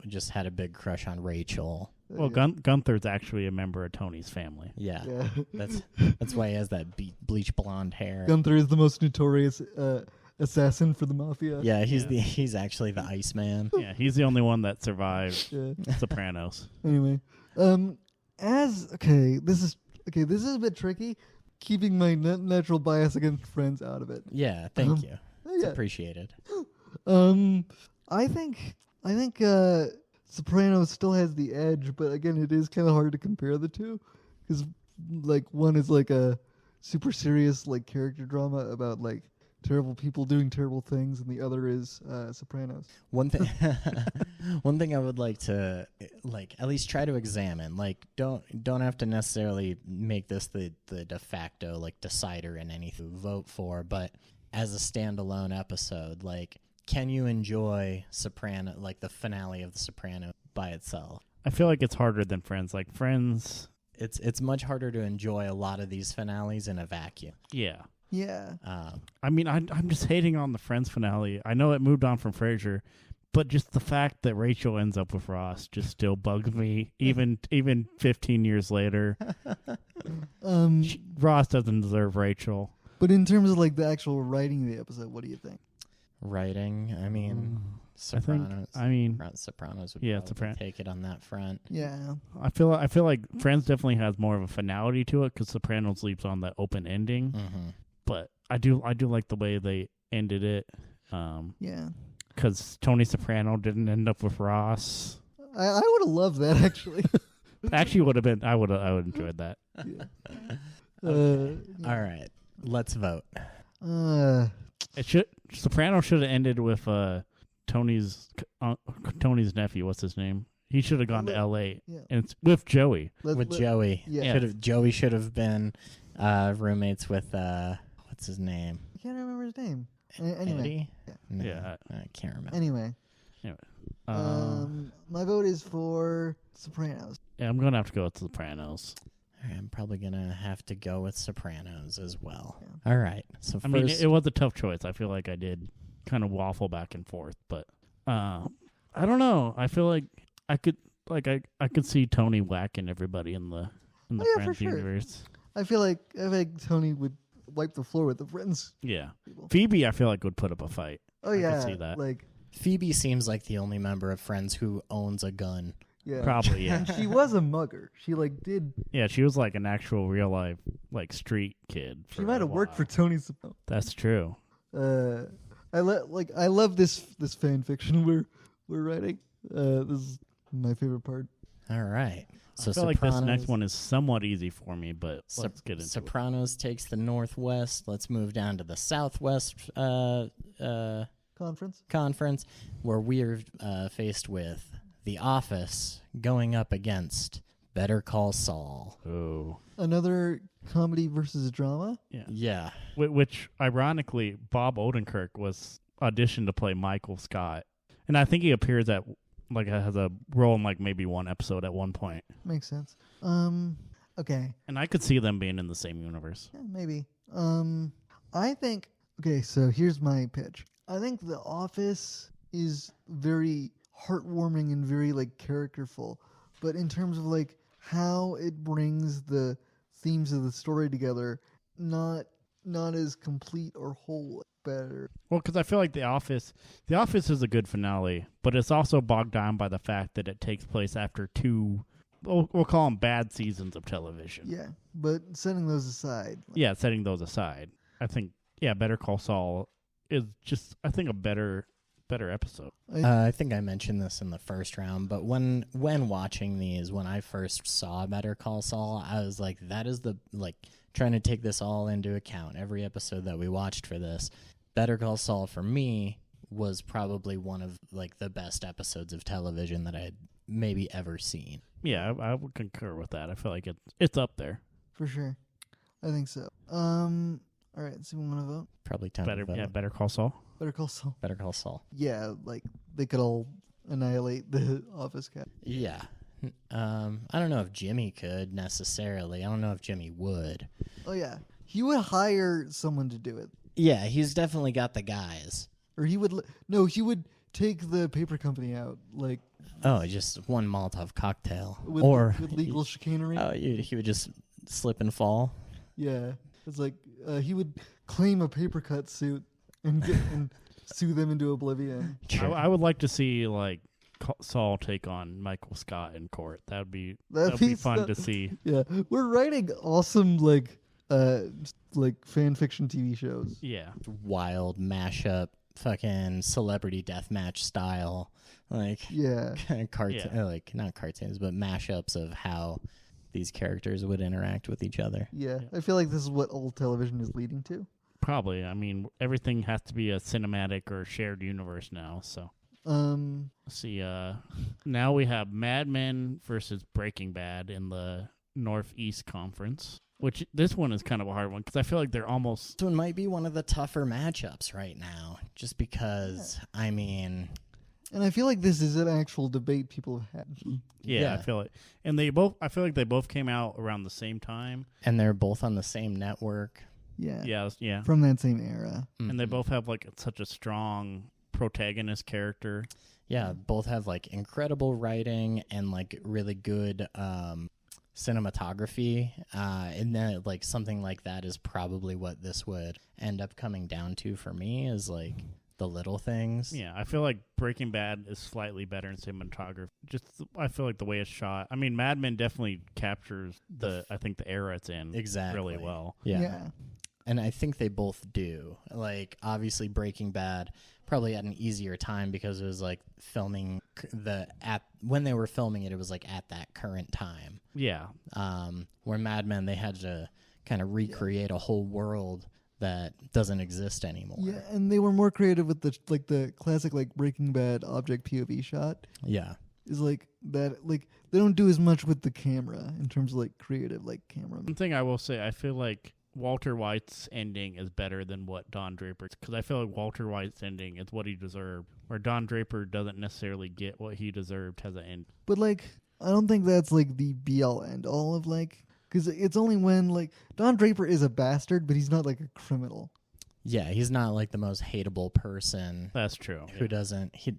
just had a big crush on Rachel. Well, Gunther's actually a member of Tony's family. Yeah. that's why he has that bleach blonde hair. Gunther is the most notorious assassin for the mafia. Yeah, he's actually the Iceman. Yeah, he's the only one that survived Yeah. Sopranos. Anyway, this is a bit tricky. Keeping my natural bias against Friends out of it. Yeah, thank you. It's Yeah. appreciated. I think Sopranos still has the edge, but again, it is kind of hard to compare the two because one is a super serious character drama about terrible people doing terrible things, and the other is Sopranos. One thing, one thing I would like to at least try to examine. Don't have to necessarily make this the de facto decider in anything to vote for, but as a standalone episode, can you enjoy Soprano, the finale of The Sopranos by itself? I feel like it's harder than Friends. Friends, it's much harder to enjoy a lot of these finales in a vacuum. Yeah. Yeah. I mean, I'm just hating on the Friends finale. I know it moved on from Frasier, but just the fact that Rachel ends up with Ross just still bugs me, even 15 years later. Ross doesn't deserve Rachel. But in terms of the actual writing of the episode, what do you think? Writing, I mean, Sopranos. Sopranos would probably take it on that front. Yeah. I feel like Friends definitely has more of a finality to it because Sopranos leaves on that open ending. Mm-hmm. But I do like the way they ended it. Yeah. Because Tony Soprano didn't end up with Ross. I would have loved that actually. Actually, would have been. I would enjoyed that. Yeah. All right, let's vote. Soprano should have ended with Tony's nephew. What's his name? He should have gone to L.A. Yeah. And it's with Joey. Joey. Yeah. Joey should have been roommates with what's his name? I can't remember his name. Anyway. Eddie? Yeah. No, I can't remember. Anyway. My vote is for Sopranos. Yeah, I'm gonna have to go with Sopranos. I'm probably gonna have to go with Sopranos as well. Yeah. All right. So I mean, it was a tough choice. I feel like I did kind of waffle back and forth, but I don't know. I feel like I could see Tony whacking everybody in the Friends universe. I feel like Tony would wipe the floor with the Friends. Yeah. People. Phoebe, I feel like would put up a fight. Oh yeah, I could see that. Phoebe seems like the only member of Friends who owns a gun. Yeah, probably. Yeah, and she was a mugger. She did. Yeah, she was an actual real life street kid. She might have worked for Tony Soprano. That's true. I love this fan fiction we're writing. This is my favorite part. All right. So I feel like this next one is somewhat easy for me, but let's get into Sopranos takes the Northwest. Let's move down to the Southwest conference, where we're faced with The Office going up against Better Call Saul. Oh, another comedy versus drama. Yeah. Which ironically, Bob Odenkirk was auditioned to play Michael Scott, and I think he appears at has a role in maybe one episode at one point. Makes sense. Okay. And I could see them being in the same universe. Yeah, maybe. I think. Okay, so here's my pitch. I think The Office is very heartwarming and very characterful, but in terms of how it brings the themes of the story together, not as complete or whole. Better. Well, because I feel like The Office is a good finale, but it's also bogged down by the fact that it takes place after two, we'll call them bad seasons of television. Yeah, but setting those aside. Setting those aside, I think Better Call Saul is just a better episode. I think I mentioned this in the first round, but when watching these, when I first saw Better Call Saul, I was like, that is trying to take this all into account, every episode that we watched for this. Better Call Saul for me was probably one of the best episodes of television that I had maybe ever seen. Yeah, I would concur with that. I feel like it's up there. For sure. I think so. All right, so we want to vote? Probably time to vote. Yeah, Better Call Saul. Better Call Saul. Better Call Saul. Yeah, they could all annihilate the Office cast. Yeah. I don't know if Jimmy could necessarily. I don't know if Jimmy would. Oh, yeah. He would hire someone to do it. Yeah, he's definitely got the guys. Or he would... he would take the paper company out, just one Molotov cocktail. With legal chicanery? Oh, he would just slip and fall? Yeah. It's he would claim a paper cut suit and sue them into oblivion. Sure. I would like to see, Saul take on Michael Scott in court. That'd be fun to see. Yeah. We're writing awesome, fan fiction TV shows. Yeah. Wild mashup, fucking celebrity deathmatch style, yeah, cartoon, not cartoons, but mashups of how these characters would interact with each other. Yeah, I feel like this is what old television is leading to. Probably. I mean, everything has to be a cinematic or shared universe now. So let's see. Now we have Mad Men versus Breaking Bad in the Northeast Conference. Which this one is kind of a hard one because I feel like they're almost. This one might be one of the tougher matchups right now, just because. I mean. And I feel like this is an actual debate people have had. Yeah, I feel it. And I feel like they both came out around the same time. And they're both on the same network. Yeah. Yeah. From that same era. Mm-hmm. And they both have like such a strong protagonist character. Yeah, both have like incredible writing and like really good cinematography. And then like something like that is probably what this would end up coming down to for me is like the little things. Yeah, I feel like Breaking Bad is slightly better in cinematography. I feel like the way it's shot. I mean, Mad Men definitely captures I think the era it's in really well. Yeah. And I think they both do. Like, obviously, Breaking Bad probably had an easier time because it was like filming when they were filming it, it was like at that current time. Yeah. Where Mad Men, they had to kind of recreate a whole world that doesn't exist anymore. Yeah, and they were more creative with the classic like Breaking Bad object POV shot. Yeah. Is like that they don't do as much with the camera in terms of like creative like camera. One thing I will say, I feel like Walter White's ending is better than what Don Draper's, because I feel like Walter White's ending is what he deserved, where Don Draper doesn't necessarily get what he deserved as an end. But like I don't think that's like the be all end all of like. Because it's only when, like, Don Draper is a bastard, but he's not, like, a criminal. Yeah, he's not, like, the most hateable person. That's true. Who doesn't, I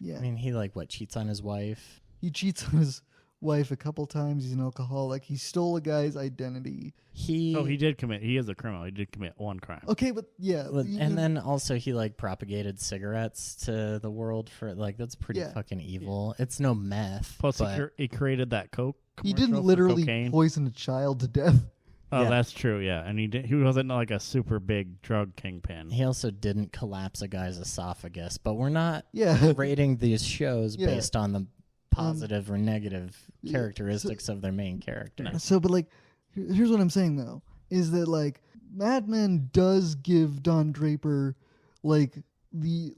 mean, he, like, cheats on his wife? He cheats on his wife a couple times. He's an alcoholic. He stole a guy's identity. He is a criminal. He did commit one crime. Okay, but, yeah. And then also he, like, propagated cigarettes to the world for, like, that's pretty fucking evil. Yeah. It's no meth. Plus, he created that Coke. He didn't literally poison a child to death. Oh, that's true, yeah. And he wasn't like a super big drug kingpin. He also didn't collapse a guy's esophagus, but we're not Yeah. rating these shows based on the positive or negative characteristics of their main character. So, but like, here's what I'm saying though, is that like Mad Men does give Don Draper like the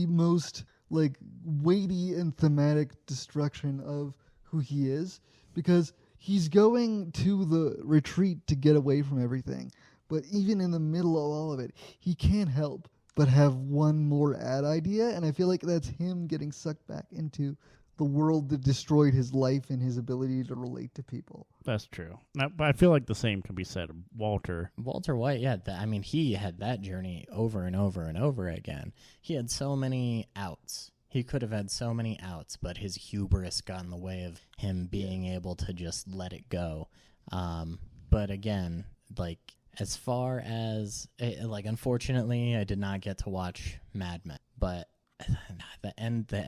most like weighty and thematic destruction of who he is, because he's going to the retreat to get away from everything. But even in the middle of all of it, he can't help but have one more ad idea. And I feel like that's him getting sucked back into the world that destroyed his life and his ability to relate to people. That's true. But I feel like the same can be said of Walter. Walter White, yeah. I mean, he had that journey over and over and over again. He had so many outs. He could have had so many outs, but his hubris got in the way of him being able to just let it go. But again, like, as far as, like, unfortunately, I did not get to watch Mad Men. But the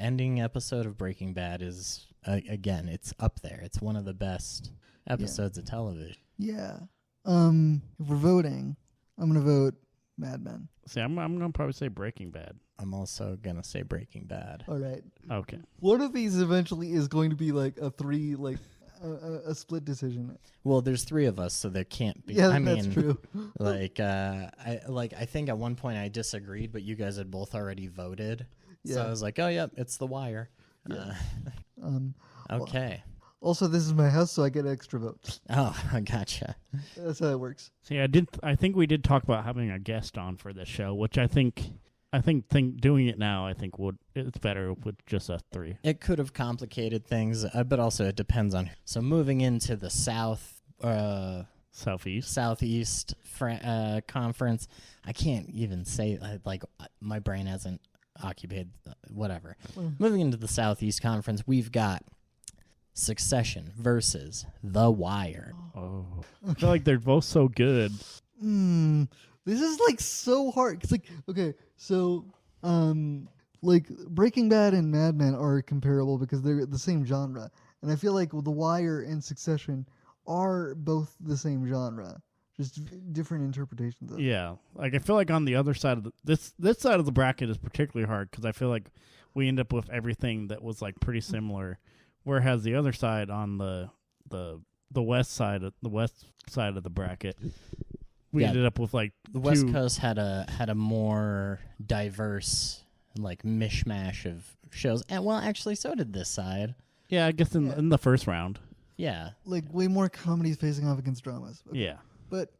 ending episode of Breaking Bad is, again, it's up there. It's one of the best episodes of television. Yeah. If we're voting, I'm going to vote Mad Men. See, I'm going to probably say Breaking Bad. I'm also going to say Breaking Bad. All right. Okay. One of these eventually is going to be like a three, like a split decision. Well, there's three of us, so there can't be. Yeah, I that's mean, true. I think at one point I disagreed, but you guys had both already voted. Yeah. So I was like, oh, yeah, it's The Wire. Yeah. Okay. Also, this is my house, so I get extra votes. Oh, I gotcha. That's how it works. See, I think we did talk about having a guest on for this show, which I think doing it now, I think it's better with just us three. It could have complicated things, but also it depends on. So moving into the Southeast conference, I can't even say, like, my brain hasn't occupied, whatever. Moving into the Southeast Conference, we've got Succession versus The Wire. Oh, I feel like they're both so good. This is like so hard. It's like, okay, so like Breaking Bad and Mad Men are comparable because they're the same genre, and I feel like The Wire and Succession are both the same genre, just different interpretations of it. Yeah, like I feel like on the other side of this side of the bracket is particularly hard because I feel like we end up with everything that was like pretty similar, whereas the other side on the west side of the bracket, we ended up with like the West Coast had a more diverse like mishmash of shows, and well, actually, so did this side. Yeah, I guess in the first round. Yeah, like way more comedies facing off against dramas. Okay. Yeah, but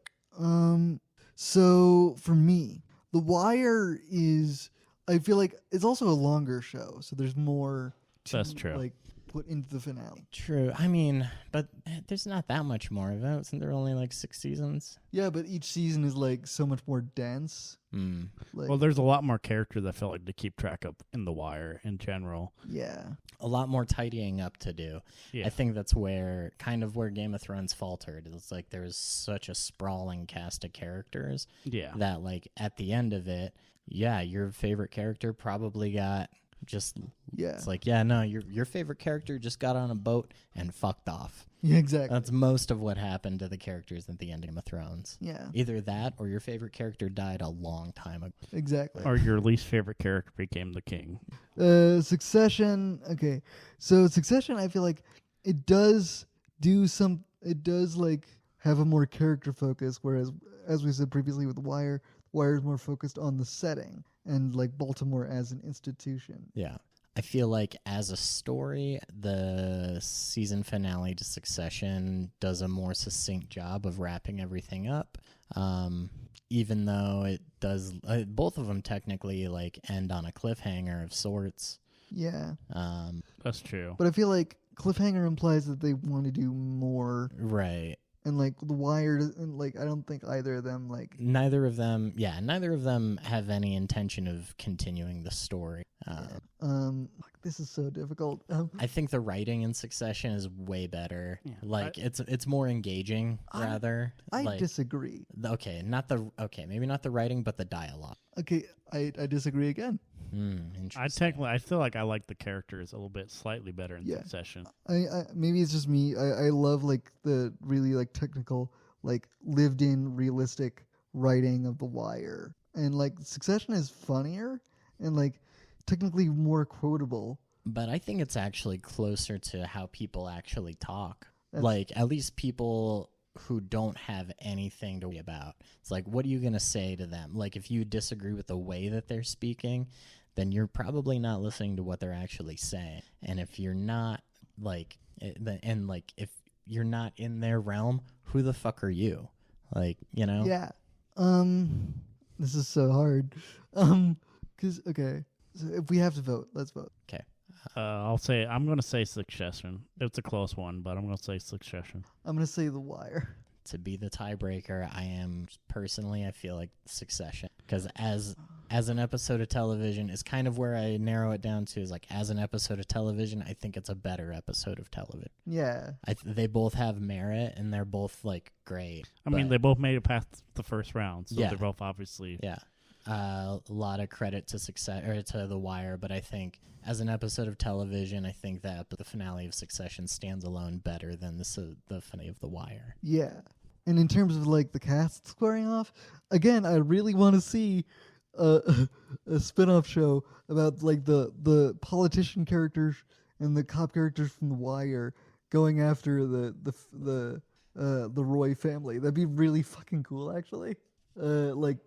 so for me, The Wire is. I feel like it's also a longer show, so there's more. That's true. Like put into the finale. True. I mean, but there's not that much more of it. Isn't there only like 6 seasons? Yeah, but each season is like so much more dense. Like, well, there's a lot more characters I felt like to keep track of in The Wire in general. Yeah. A lot more tidying up to do. Yeah. I think that's where Game of Thrones faltered. It's like there was such a sprawling cast of characters. Yeah. That like at the end of it, yeah, your favorite character probably got just it's like, yeah, no, your favorite character just got on a boat and fucked off. Yeah, exactly. That's most of what happened to the characters at the end of Game of Thrones. Yeah. Either that or your favorite character died a long time ago. Exactly. Or your least favorite character became the king. Succession. Okay. So Succession, I feel like it does like have a more character focus, whereas as we said previously with The Wire is more focused on the setting and like Baltimore as an institution. Yeah. I feel like as a story, the season finale to Succession does a more succinct job of wrapping everything up. Even though it does, both of them technically like end on a cliffhanger of sorts. Yeah. That's true. But I feel like cliffhanger implies that they want to do more. Right. And like The Wire, and like I don't think either of them like. Neither of them have any intention of continuing the story. This is so difficult. I think the writing in Succession is way better. Yeah, like it's more engaging. Rather, I disagree. Okay, maybe not the writing, but the dialogue. Okay, I disagree again. I feel like I like the characters a little bit slightly better in Succession. I maybe it's just me. I love like the really like technical, like lived in realistic writing of The Wire, and like Succession is funnier and like technically more quotable. But I think it's actually closer to how people actually talk. Like at least people who don't have anything to worry about. It's like, what are you going to say to them? Like if you disagree with the way that they're speaking, then you're probably not listening to what they're actually saying. And if you're not like, and like if you're not in their realm, who the fuck are you? Like, you know? Yeah. This is so hard. 'Cause okay, so if we have to vote, let's vote. Okay. I'm going to say Succession. It's a close one, but I'm going to say Succession. I'm going to say The Wire. To be the tiebreaker, I feel like Succession. Because as an episode of television is kind of where I narrow it down to, is like as an episode of television, I think it's a better episode of television. Yeah. They both have merit and they're both like great. I mean, they both made it past the first round, so yeah. they're both obviously. Yeah. A lot of credit to to The Wire, but I think as an episode of television, I think that the finale of Succession stands alone better than the finale of The Wire. Yeah. And in terms of like the cast squaring off, again, I really want to see a spin-off show about like the politician characters and the cop characters from The Wire going after the Roy family. That'd be really fucking cool, actually. Like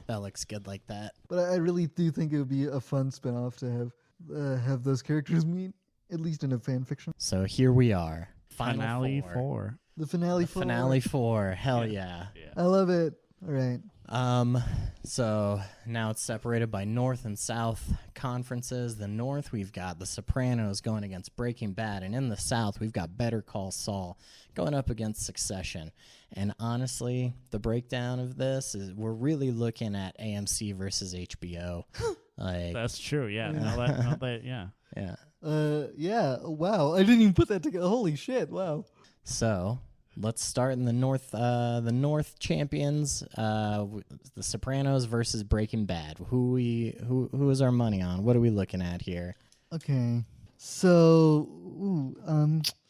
that looks good like that. But I really do think it would be a fun spin-off to have those characters meet, at least in a fan fiction. So here we are. Finale 4. The finale 4. Finale 4. Hell yeah. I love it. All right. So now it's separated by North and South conferences. The North, we've got The Sopranos going against Breaking Bad, and in the South, we've got Better Call Saul going up against Succession. And honestly, the breakdown of this is we're really looking at AMC versus HBO. Like, that's true. Yeah. Yeah. Yeah. Wow. I didn't even put that together. Holy shit. Wow. So let's start in the North. The North champions, The Sopranos versus Breaking Bad. Who is our money on? What are we looking at here? Okay. So,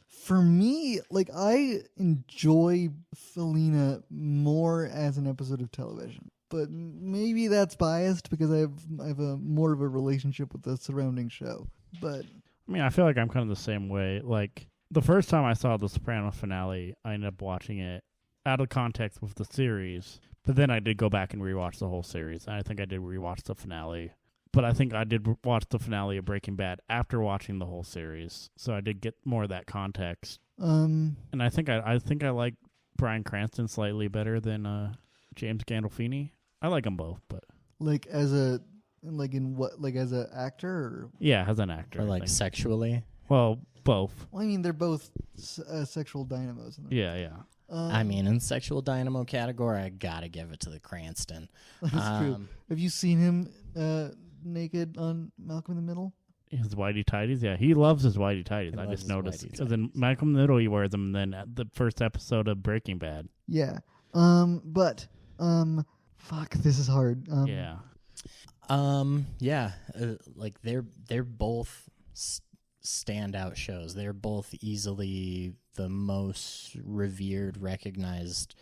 for me, like I enjoy Felina more as an episode of television, but maybe that's biased because I have a more of a relationship with the surrounding show. But I mean, I feel like I'm kind of the same way. Like the first time I saw the Sopranos finale, I ended up watching it out of context with the series. But then I did go back and rewatch the whole series. And I think I did rewatch the finale. But I think I did watch the finale of Breaking Bad after watching the whole series. So I did get more of that context. And I think I like Bryan Cranston slightly better than James Gandolfini. I like them both, but like as a as an actor or yeah, as an actor, or like sexually. Well, both. Well, I mean, they're both sexual dynamos. Yeah. I mean, in sexual dynamo category, I gotta give it to the Cranston. That's true. Have you seen him naked on Malcolm in the Middle? His whitey tighties, yeah, he loves his whitey tighties. I just noticed because in Malcolm in the Middle he wears them. And then at the first episode of Breaking Bad, yeah. Fuck, this is hard. Yeah. Like they're both standout shows. They're both easily the most revered, recognized,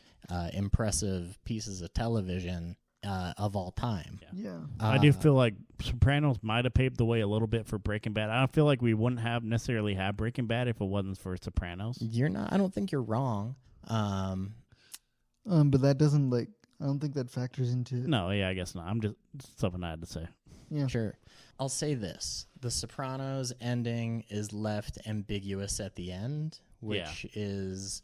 impressive pieces of television of all time. Yeah. I do feel like Sopranos might have paved the way a little bit for Breaking Bad. I don't feel like we wouldn't have necessarily had Breaking Bad if it wasn't for Sopranos. I don't think you're wrong. But that doesn't I don't think that factors into. No, yeah, I guess not. I'm just something I had to say. Yeah, sure. I'll say this: The Sopranos ending is left ambiguous at the end, which is,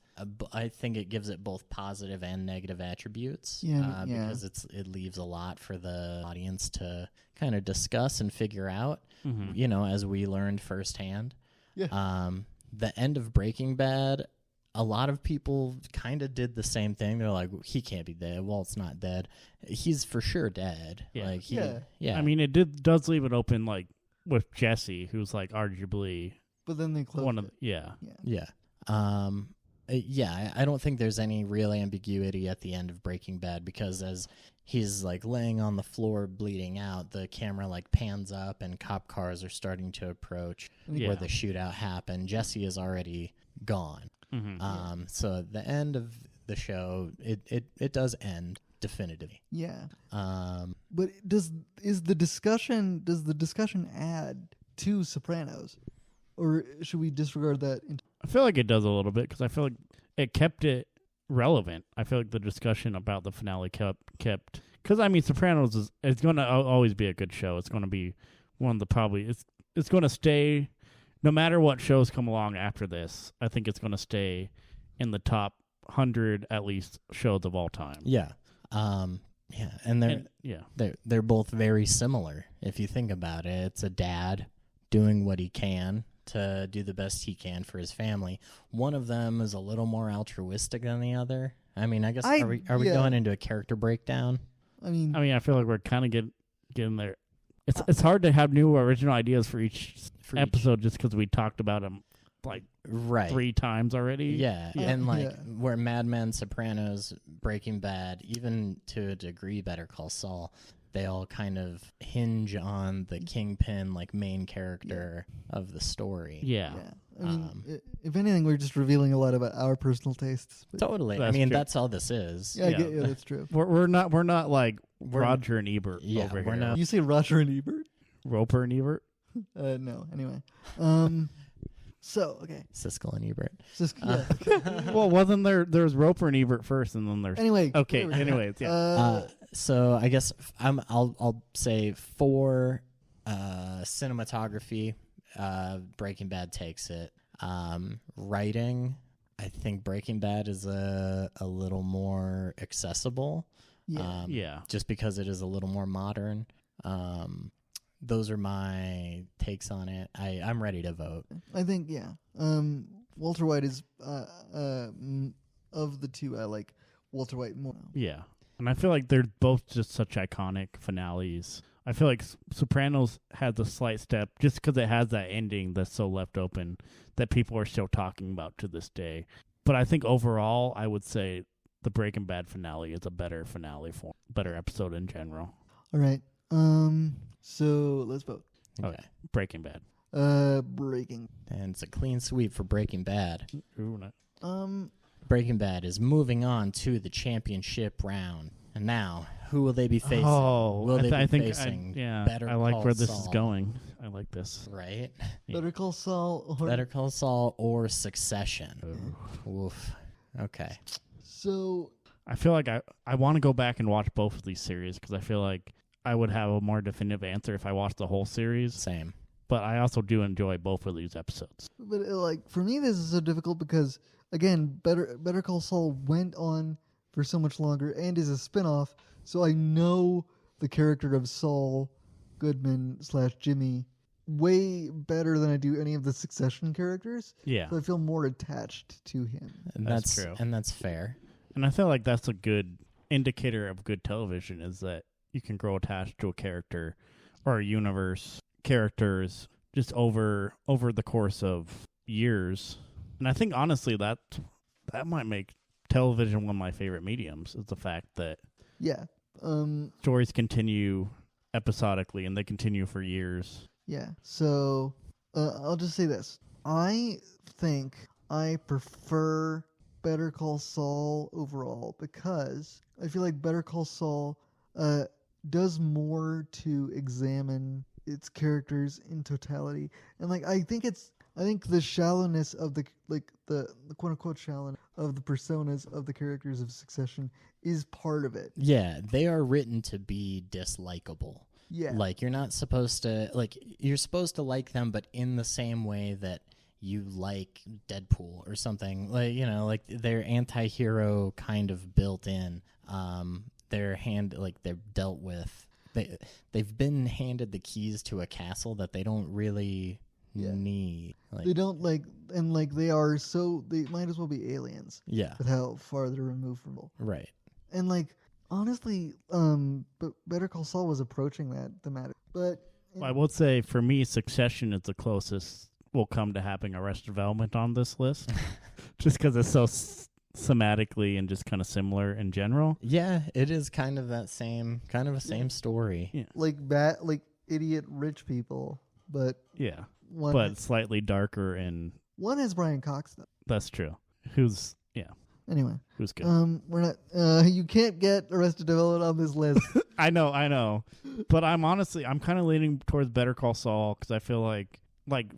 I think it gives it both positive and negative attributes. Because it leaves a lot for the audience to kind of discuss and figure out. You know, as we learned firsthand. Yeah. The end of Breaking Bad. A lot of people kind of did the same thing. They're like, he can't be dead. Walt's not dead. He's for sure dead. Yeah. I mean, it does leave it open, like, with Jesse, who's, like, arguably... But then they close it. Yeah. I don't think there's any real ambiguity at the end of Breaking Bad because as he's, like, laying on the floor bleeding out, the camera, like, pans up and cop cars are starting to approach where the shootout happened. Jesse is already gone. So at the end of the show, it does end definitively. Yeah. But does the discussion add to Sopranos, or should we disregard that? I feel like it does a little bit because I feel like it kept it relevant. I feel like the discussion about the finale kept because I mean Sopranos is going to always be a good show. It's going to be one of the it's going to stay. No matter what shows come along after this, I think it's going to stay in the top 100 at least shows of all time. Yeah. And they're both very similar if you think about it. It's a dad doing what he can to do the best he can for his family. One of them is a little more altruistic than the other. I mean, I guess are we going into a character breakdown? I mean, I feel like we're kind of getting there. It's hard to have new original ideas for each episode just because we talked about them like 3 times already. Yeah. And where Mad Men, Sopranos, Breaking Bad, even to a degree Better Call Saul, they all kind of hinge on the kingpin, like main character of the story. Yeah. I mean, if anything, we're just revealing a lot about our personal tastes. Totally. I mean, that's all this is. Yeah, that's true. We're not like Roger and Ebert over here. Not. You say Roger and Ebert? Roper and Ebert? No. Anyway. So, okay. Siskel and Ebert. Well, wasn't there's Roper and Ebert first, and then there's... Anyway. Okay, anyways, yeah. So I guess I'll say for cinematography, Breaking Bad takes it. Writing, I think Breaking Bad is a little more accessible. Yeah. Just because it is a little more modern. Those are my takes on it. I'm ready to vote. I think, Walter White is, of the two, I like Walter White more. Yeah. And I feel like they're both just such iconic finales. I feel like Sopranos has a slight step just because it has that ending that's so left open that people are still talking about to this day. But I think overall, I would say the Breaking Bad finale is a better finale better episode in general. All right. So let's vote. Okay. Breaking Bad. Breaking. And it's a clean sweep for Breaking Bad. Ooh, no. Breaking Bad is moving on to the championship round. And now, who will they be facing? Oh, will they I be think facing Better I like Call where this Saul? is going. I I like this. Right? Better Call Saul. Or... Better Call Saul or Succession. Oof. Okay. So I feel like I want to go back and watch both of these series because I feel like I would have a more definitive answer if I watched the whole series. Same. But I also do enjoy both of these episodes. But like for me, this is so difficult because again, Better Call Saul went on for so much longer and is a spinoff. So I know the character of Saul Goodman / Jimmy way better than I do any of the Succession characters. Yeah. So I feel more attached to him. And that's true. And that's fair. And I feel like that's a good indicator of good television is that you can grow attached to a character or a universe, characters just over the course of years. And I think honestly that might make television one of my favorite mediums is the fact that stories continue episodically and they continue for years. Yeah. So I'll just say this. I think I prefer Better Call Saul overall because I feel like Better Call Saul does more to examine its characters in totality. And like I think the shallowness of the quote unquote shallowness of the personas of the characters of Succession is part of it. Yeah, they are written to be dislikable. Yeah. Like you're not supposed to you're supposed to like them, but in the same way that you like Deadpool or something. Like they're anti-hero kind of built in. They're dealt with. They've been handed the keys to a castle that they don't really need. They don't they are so they might as well be aliens. Yeah. With how far they're removed from it. Right. And honestly, but Better Call Saul was approaching that thematic. But I would say for me, Succession is the closest we'll come to having Arrested Development on this list, just because it's so thematically and just kind of similar in general. Yeah, it is kind of that same story. Yeah. Like idiot rich people, but but slightly darker and one has Brian Cox though. That's true. Anyway, who's good? We're not. You can't get Arrested Development on this list. I know, but I'm kind of leaning towards Better Call Saul because I feel like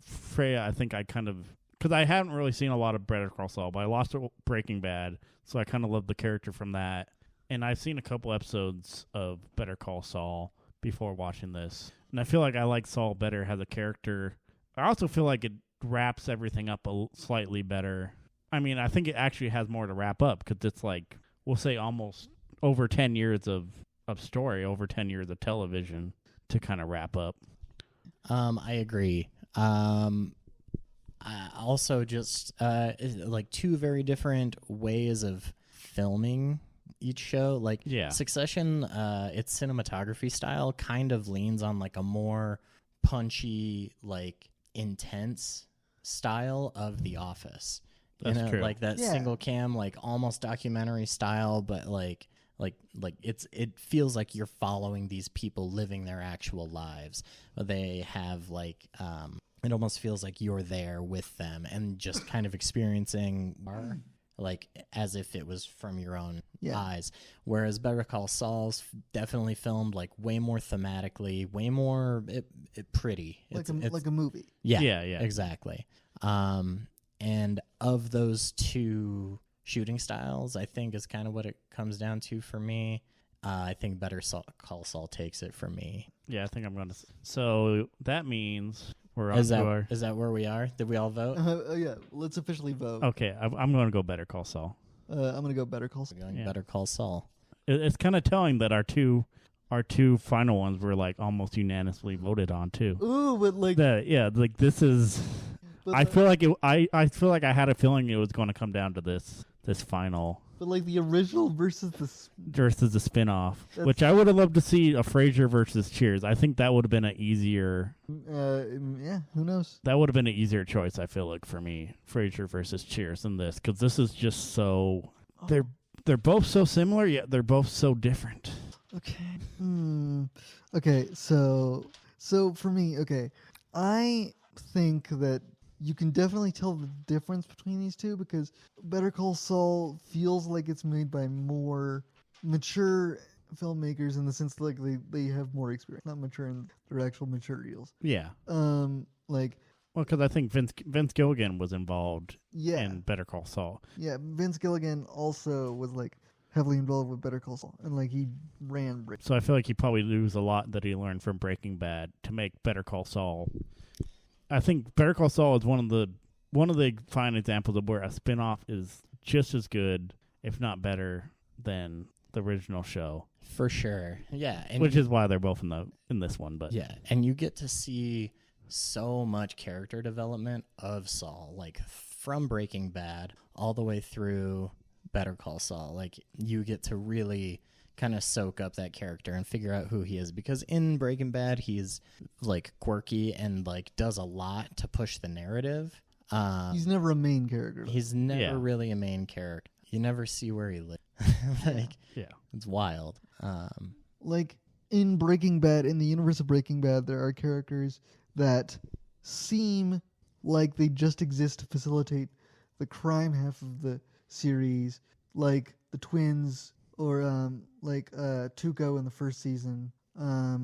Freya. I think I kind of because I haven't really seen a lot of Better Call Saul, but I watched Breaking Bad, so I kind of love the character from that, and I've seen a couple episodes of Better Call Saul before watching this, and I feel like I like Saul better as a character. I also feel like it wraps everything up slightly better. I mean, I think it actually has more to wrap up because it's we'll say almost over 10 years of story, over 10 years of television to kind of wrap up. I agree. I also just two very different ways of filming each show. Succession, its cinematography style kind of leans on a more punchy, intense style of The Office. That's true. That single cam, almost documentary style, but it feels like you're following these people living their actual lives. They have it almost feels like you're there with them and just kind of experiencing as if it was from your own eyes. Whereas Better Call Saul's definitely filmed way more thematically, way more pretty. It's like a movie. Yeah, exactly. And of those two shooting styles, I think is kind of what it comes down to for me. I think Better Call Saul takes it for me. Yeah, I think I'm going to. So that means we're on Is that where we are? Did we all vote? Yeah, let's officially vote. Okay, I'm going to go Better Call Saul. I'm going to go Better Call Saul. Better Call Saul. It's kind of telling that our two final ones were almost unanimously voted on too. Ooh, but this is. I feel like I feel like I had a feeling it was going to come down to this final. But the original versus the spin-off, which I would have loved to see a Frasier versus Cheers. I think that would have been an easier. Yeah, who knows? That would have been an easier choice. I feel like for me, Frasier versus Cheers than this, because this is just so they're both so similar, yet they're both so different. Okay. Okay. So for me, I think that you can definitely tell the difference between these two because Better Call Saul feels like it's made by more mature filmmakers in the sense that, like they have more experience, not mature in their actual materials. Yeah. Like. Well, because I think Vince Gilligan was involved Yeah. in Better Call Saul. Yeah, Vince Gilligan also was like heavily involved with Better Call Saul, and like he ran. So I feel like he probably lose a lot that he learned from Breaking Bad to make Better Call Saul. I think Better Call Saul is one of the fine examples of where a spinoff is just as good, if not better, than the original show. For sure. Yeah. And which is why they're both in this one. But yeah, and you get to see so much character development of Saul, like from Breaking Bad all the way through Better Call Saul. Like you get to really kind of soak up that character and figure out who he is, because in Breaking Bad he's like quirky and like does a lot to push the narrative. He's never a main character. He's never really a main character. You never see where he lives. It's wild. Like in Breaking Bad, in the universe of Breaking Bad, there are characters that seem like they just exist to facilitate the crime half of the series, like the twins, or Tuco in the first season, I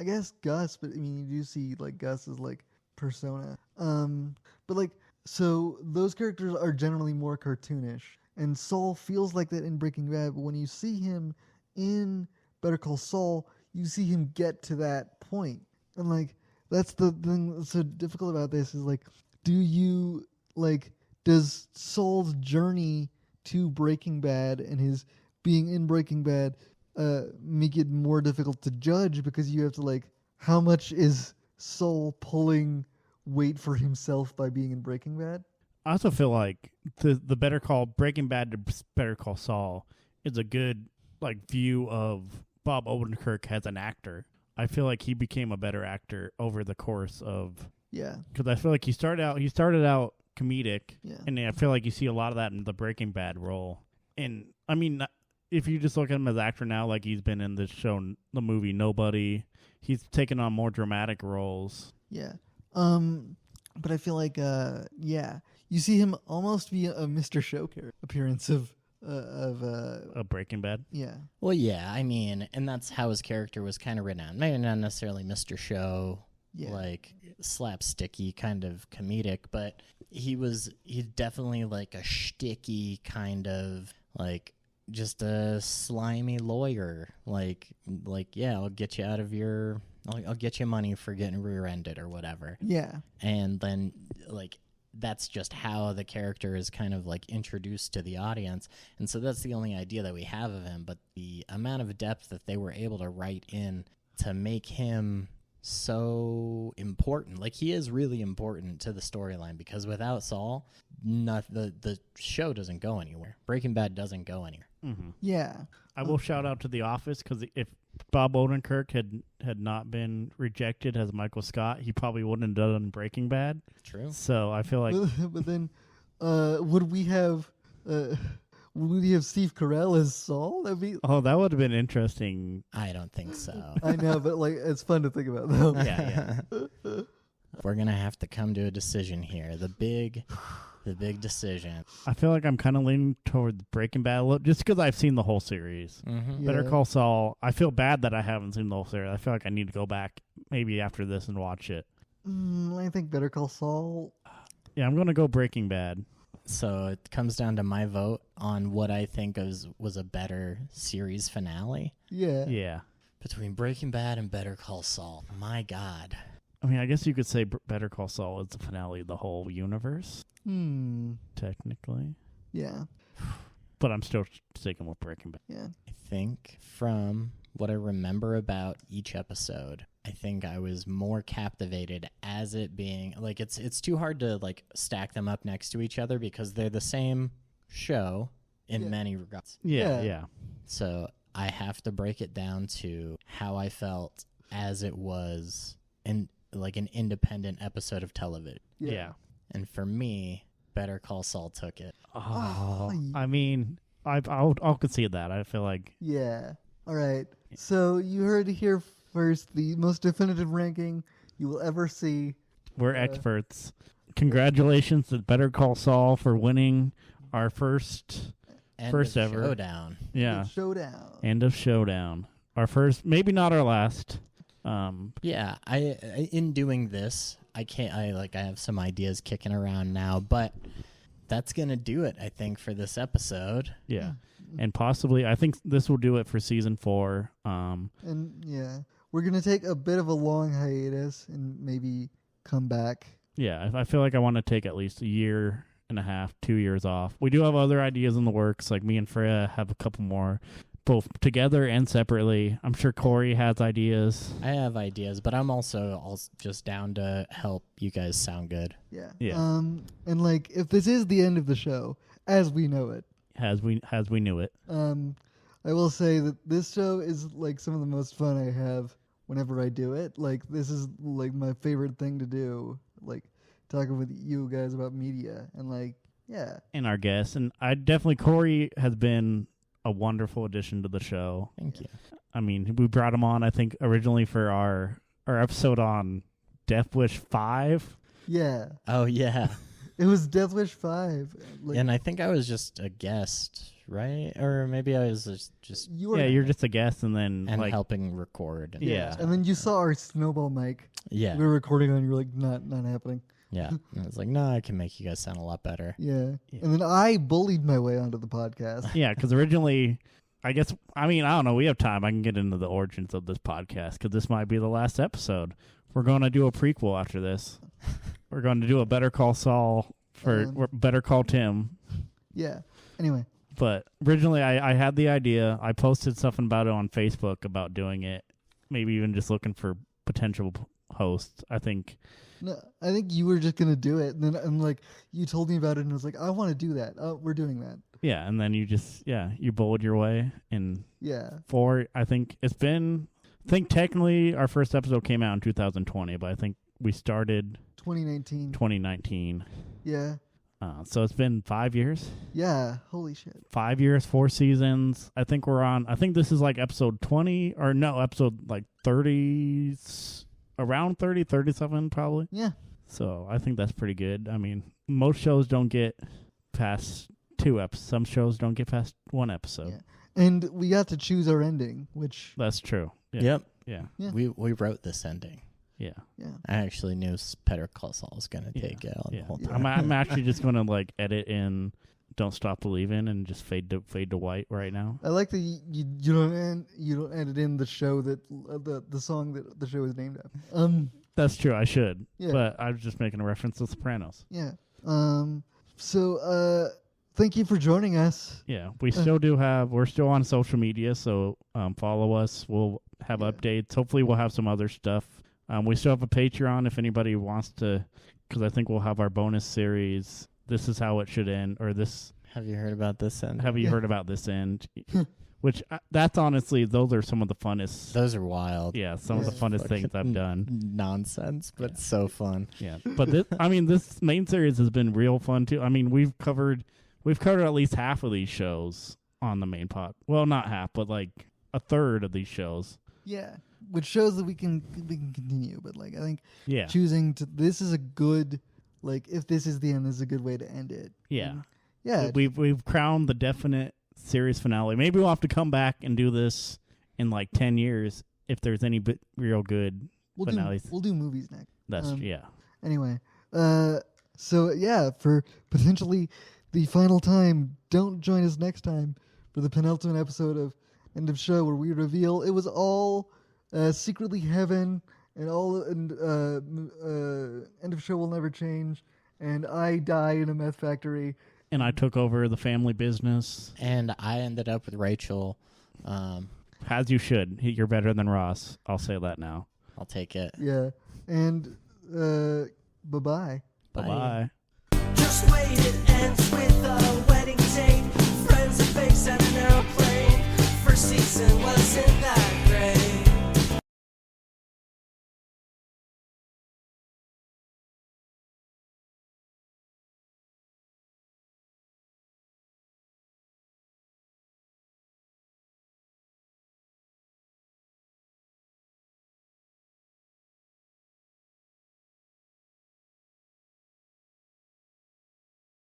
guess Gus, but I mean you do see like Gus as like persona, but like so those characters are generally more cartoonish, and Saul feels like that in Breaking Bad, but when you see him in Better Call Saul, you see him get to that point. And like that's the thing that's so difficult about this is like, does Saul's journey to Breaking Bad and his being in Breaking Bad make it more difficult to judge, because you have to like, how much is Saul pulling weight for himself by being in Breaking Bad? I also feel like the Breaking Bad to Better Call Saul is a good like view of Bob Odenkirk as an actor. I feel like he became a better actor over the course of because I feel like he started out comedic, and I feel like you see a lot of that in the Breaking Bad role. And I mean, if you just look at him as an actor now, like he's been in this show, the movie Nobody, he's taken on more dramatic roles. Yeah. But I feel like you see him almost be a Mr. Show character appearance of Breaking Bad. Yeah. Well, yeah, I mean, and that's how his character was kind of written out. Maybe not necessarily Mr. Show, like slapsticky kind of comedic, but he's definitely like a shticky kind of like just a slimy lawyer. Like yeah, I'll get you out of your. I'll get you money for getting rear-ended or whatever. Yeah. And then like that's just how the character is kind of like introduced to the audience. And so that's the only idea that we have of him. But the amount of depth that they were able to write in to make him so important, like he is really important to the storyline, because without Saul, the show doesn't go anywhere. Breaking Bad doesn't go anywhere. Mm-hmm. Yeah. I will shout out to The Office, because if Bob Odenkirk had not been rejected as Michael Scott, he probably wouldn't have done Breaking Bad. True. So I feel like, but then, would we have Steve Carell as Saul? That would have been interesting. I don't think so. I know, but like it's fun to think about though. Yeah. We're gonna have to come to a decision here. The big decision. I feel like I'm kind of leaning toward Breaking Bad just because I've seen the whole series. Mm-hmm. Better Call Saul, I feel bad that I haven't seen the whole series. I feel like I need to go back maybe after this and watch it. I think Better Call Saul. Yeah, I'm going to go Breaking Bad. So it comes down to my vote on what I think was a better series finale. Yeah. Between Breaking Bad and Better Call Saul. My God. I mean, I guess you could say Better Call Saul is the finale of the whole universe. Technically. Yeah. But I'm still sticking with Breaking Bad. Yeah. I think from what I remember about each episode, I think I was more captivated as it being like it's too hard to like stack them up next to each other because they're the same show in many regards. Yeah. So I have to break it down to how I felt as it was in like an independent episode of television. Yeah. And for me, Better Call Saul took it. I mean, I'll concede that. I feel like. Yeah. All right. So you heard it here first. The most definitive ranking you will ever see. We're experts. Congratulations to Better Call Saul for winning our first First of ever. Showdown. Yeah. Showdown. End of Showdown. Our first, maybe not our last. Yeah, I in doing this, I have some ideas kicking around now, but that's gonna do it, I think, for this episode. Yeah. And possibly, I think this will do it for season 4. And yeah, we're gonna take a bit of a long hiatus and maybe come back. Yeah, I feel like I want to take at least a year and a half, 2 years off. We do have other ideas in the works. Like me and Freya have a couple more, both together and separately. I'm sure Corey has ideas. I have ideas, but I'm also just down to help you guys sound good. Yeah. Yeah. And like, if this is the end of the show, as we know it, As we knew it. I will say that this show is like some of the most fun I have whenever I do it. Like, this is like my favorite thing to do. Like, talking with you guys about media and like, yeah. And our guests. And Corey has been a wonderful addition to the show. Thank you. I mean, we brought him on, I think, originally for our episode on Death Wish 5. Yeah. Oh, yeah. It was Death Wish 5. Like, And I think I was just a guest, right? Or maybe I was just you're just a guest and then and like helping record. And Yeah. And then you saw our snowball mic. Yeah. We were recording on, you were like, not happening. Yeah. And I was like, no, I can make you guys sound a lot better. Yeah. And then I bullied my way onto the podcast. Yeah, because originally, I don't know, we have time. I can get into the origins of this podcast because this might be the last episode. We're going to do a prequel after this. We're going to do a Better Call Saul or Better Call Tim. Yeah. Anyway. But originally, I had the idea. I posted something about it on Facebook about doing it. Maybe even just looking for potential hosts. I think you were just going to do it. And then like, you told me about it and I was like, I want to do that. Oh, we're doing that. Yeah. And then you bullied your way. And I think technically our first episode came out in 2020, but I think we started 2019. Yeah. So it's been 5 years. Yeah. Holy shit. 5 years, 4 seasons. I think this is like episode 20 or no, episode like 30, around 30, 37 probably. Yeah. So I think that's pretty good. I mean, most shows don't get past 2 episodes. Some shows don't get past 1 episode. Yeah. And we got to choose our ending, which... That's true. Yeah. Yep. Yeah. We wrote this ending. Yeah. I actually knew Better Call Saul was going to take it all the whole time. I'm actually just going to like edit in Don't Stop Believing and just fade to white right now. I like that you don't edit in the show that the song that the show is named after. That's true. I should. Yeah. But I was just making a reference to Sopranos. Yeah. So thank you for joining us. Yeah. We're still on social media, so follow us. We'll have updates. Hopefully we'll have some other stuff. We still have a Patreon if anybody wants to, because I think we'll have our bonus series. This is how it should end, or this. Have you heard about this end? Have you heard about this end? Which that's honestly, those are some of the funnest. Those are wild. Yeah, some of the funnest things I've done. Nonsense, but so fun. Yeah, but this main series has been real fun too. I mean, we've covered at least half of these shows on the main pod. Well, not half, but like a third of these shows. Yeah, which shows that we can continue. But like, I think choosing this is a good, like, if this is the end, this is a good way to end it. Yeah. And yeah. We've crowned the definite series finale. Maybe we'll have to come back and do this in like 10 years if there's any real good finales. We'll do movies next. Anyway, so yeah, for potentially the final time, don't join us next time for the penultimate episode of End of Show, where we reveal it was all secretly heaven, and End of Show will never change, and I die in a meth factory. And I took over the family business. And I ended up with Rachel. As you should. You're better than Ross. I'll say that now. I'll take it. Yeah. And bye-bye. Bye-bye. Just wait, it ends with a wedding date. Friends, a face, and an airplane. First season was in that.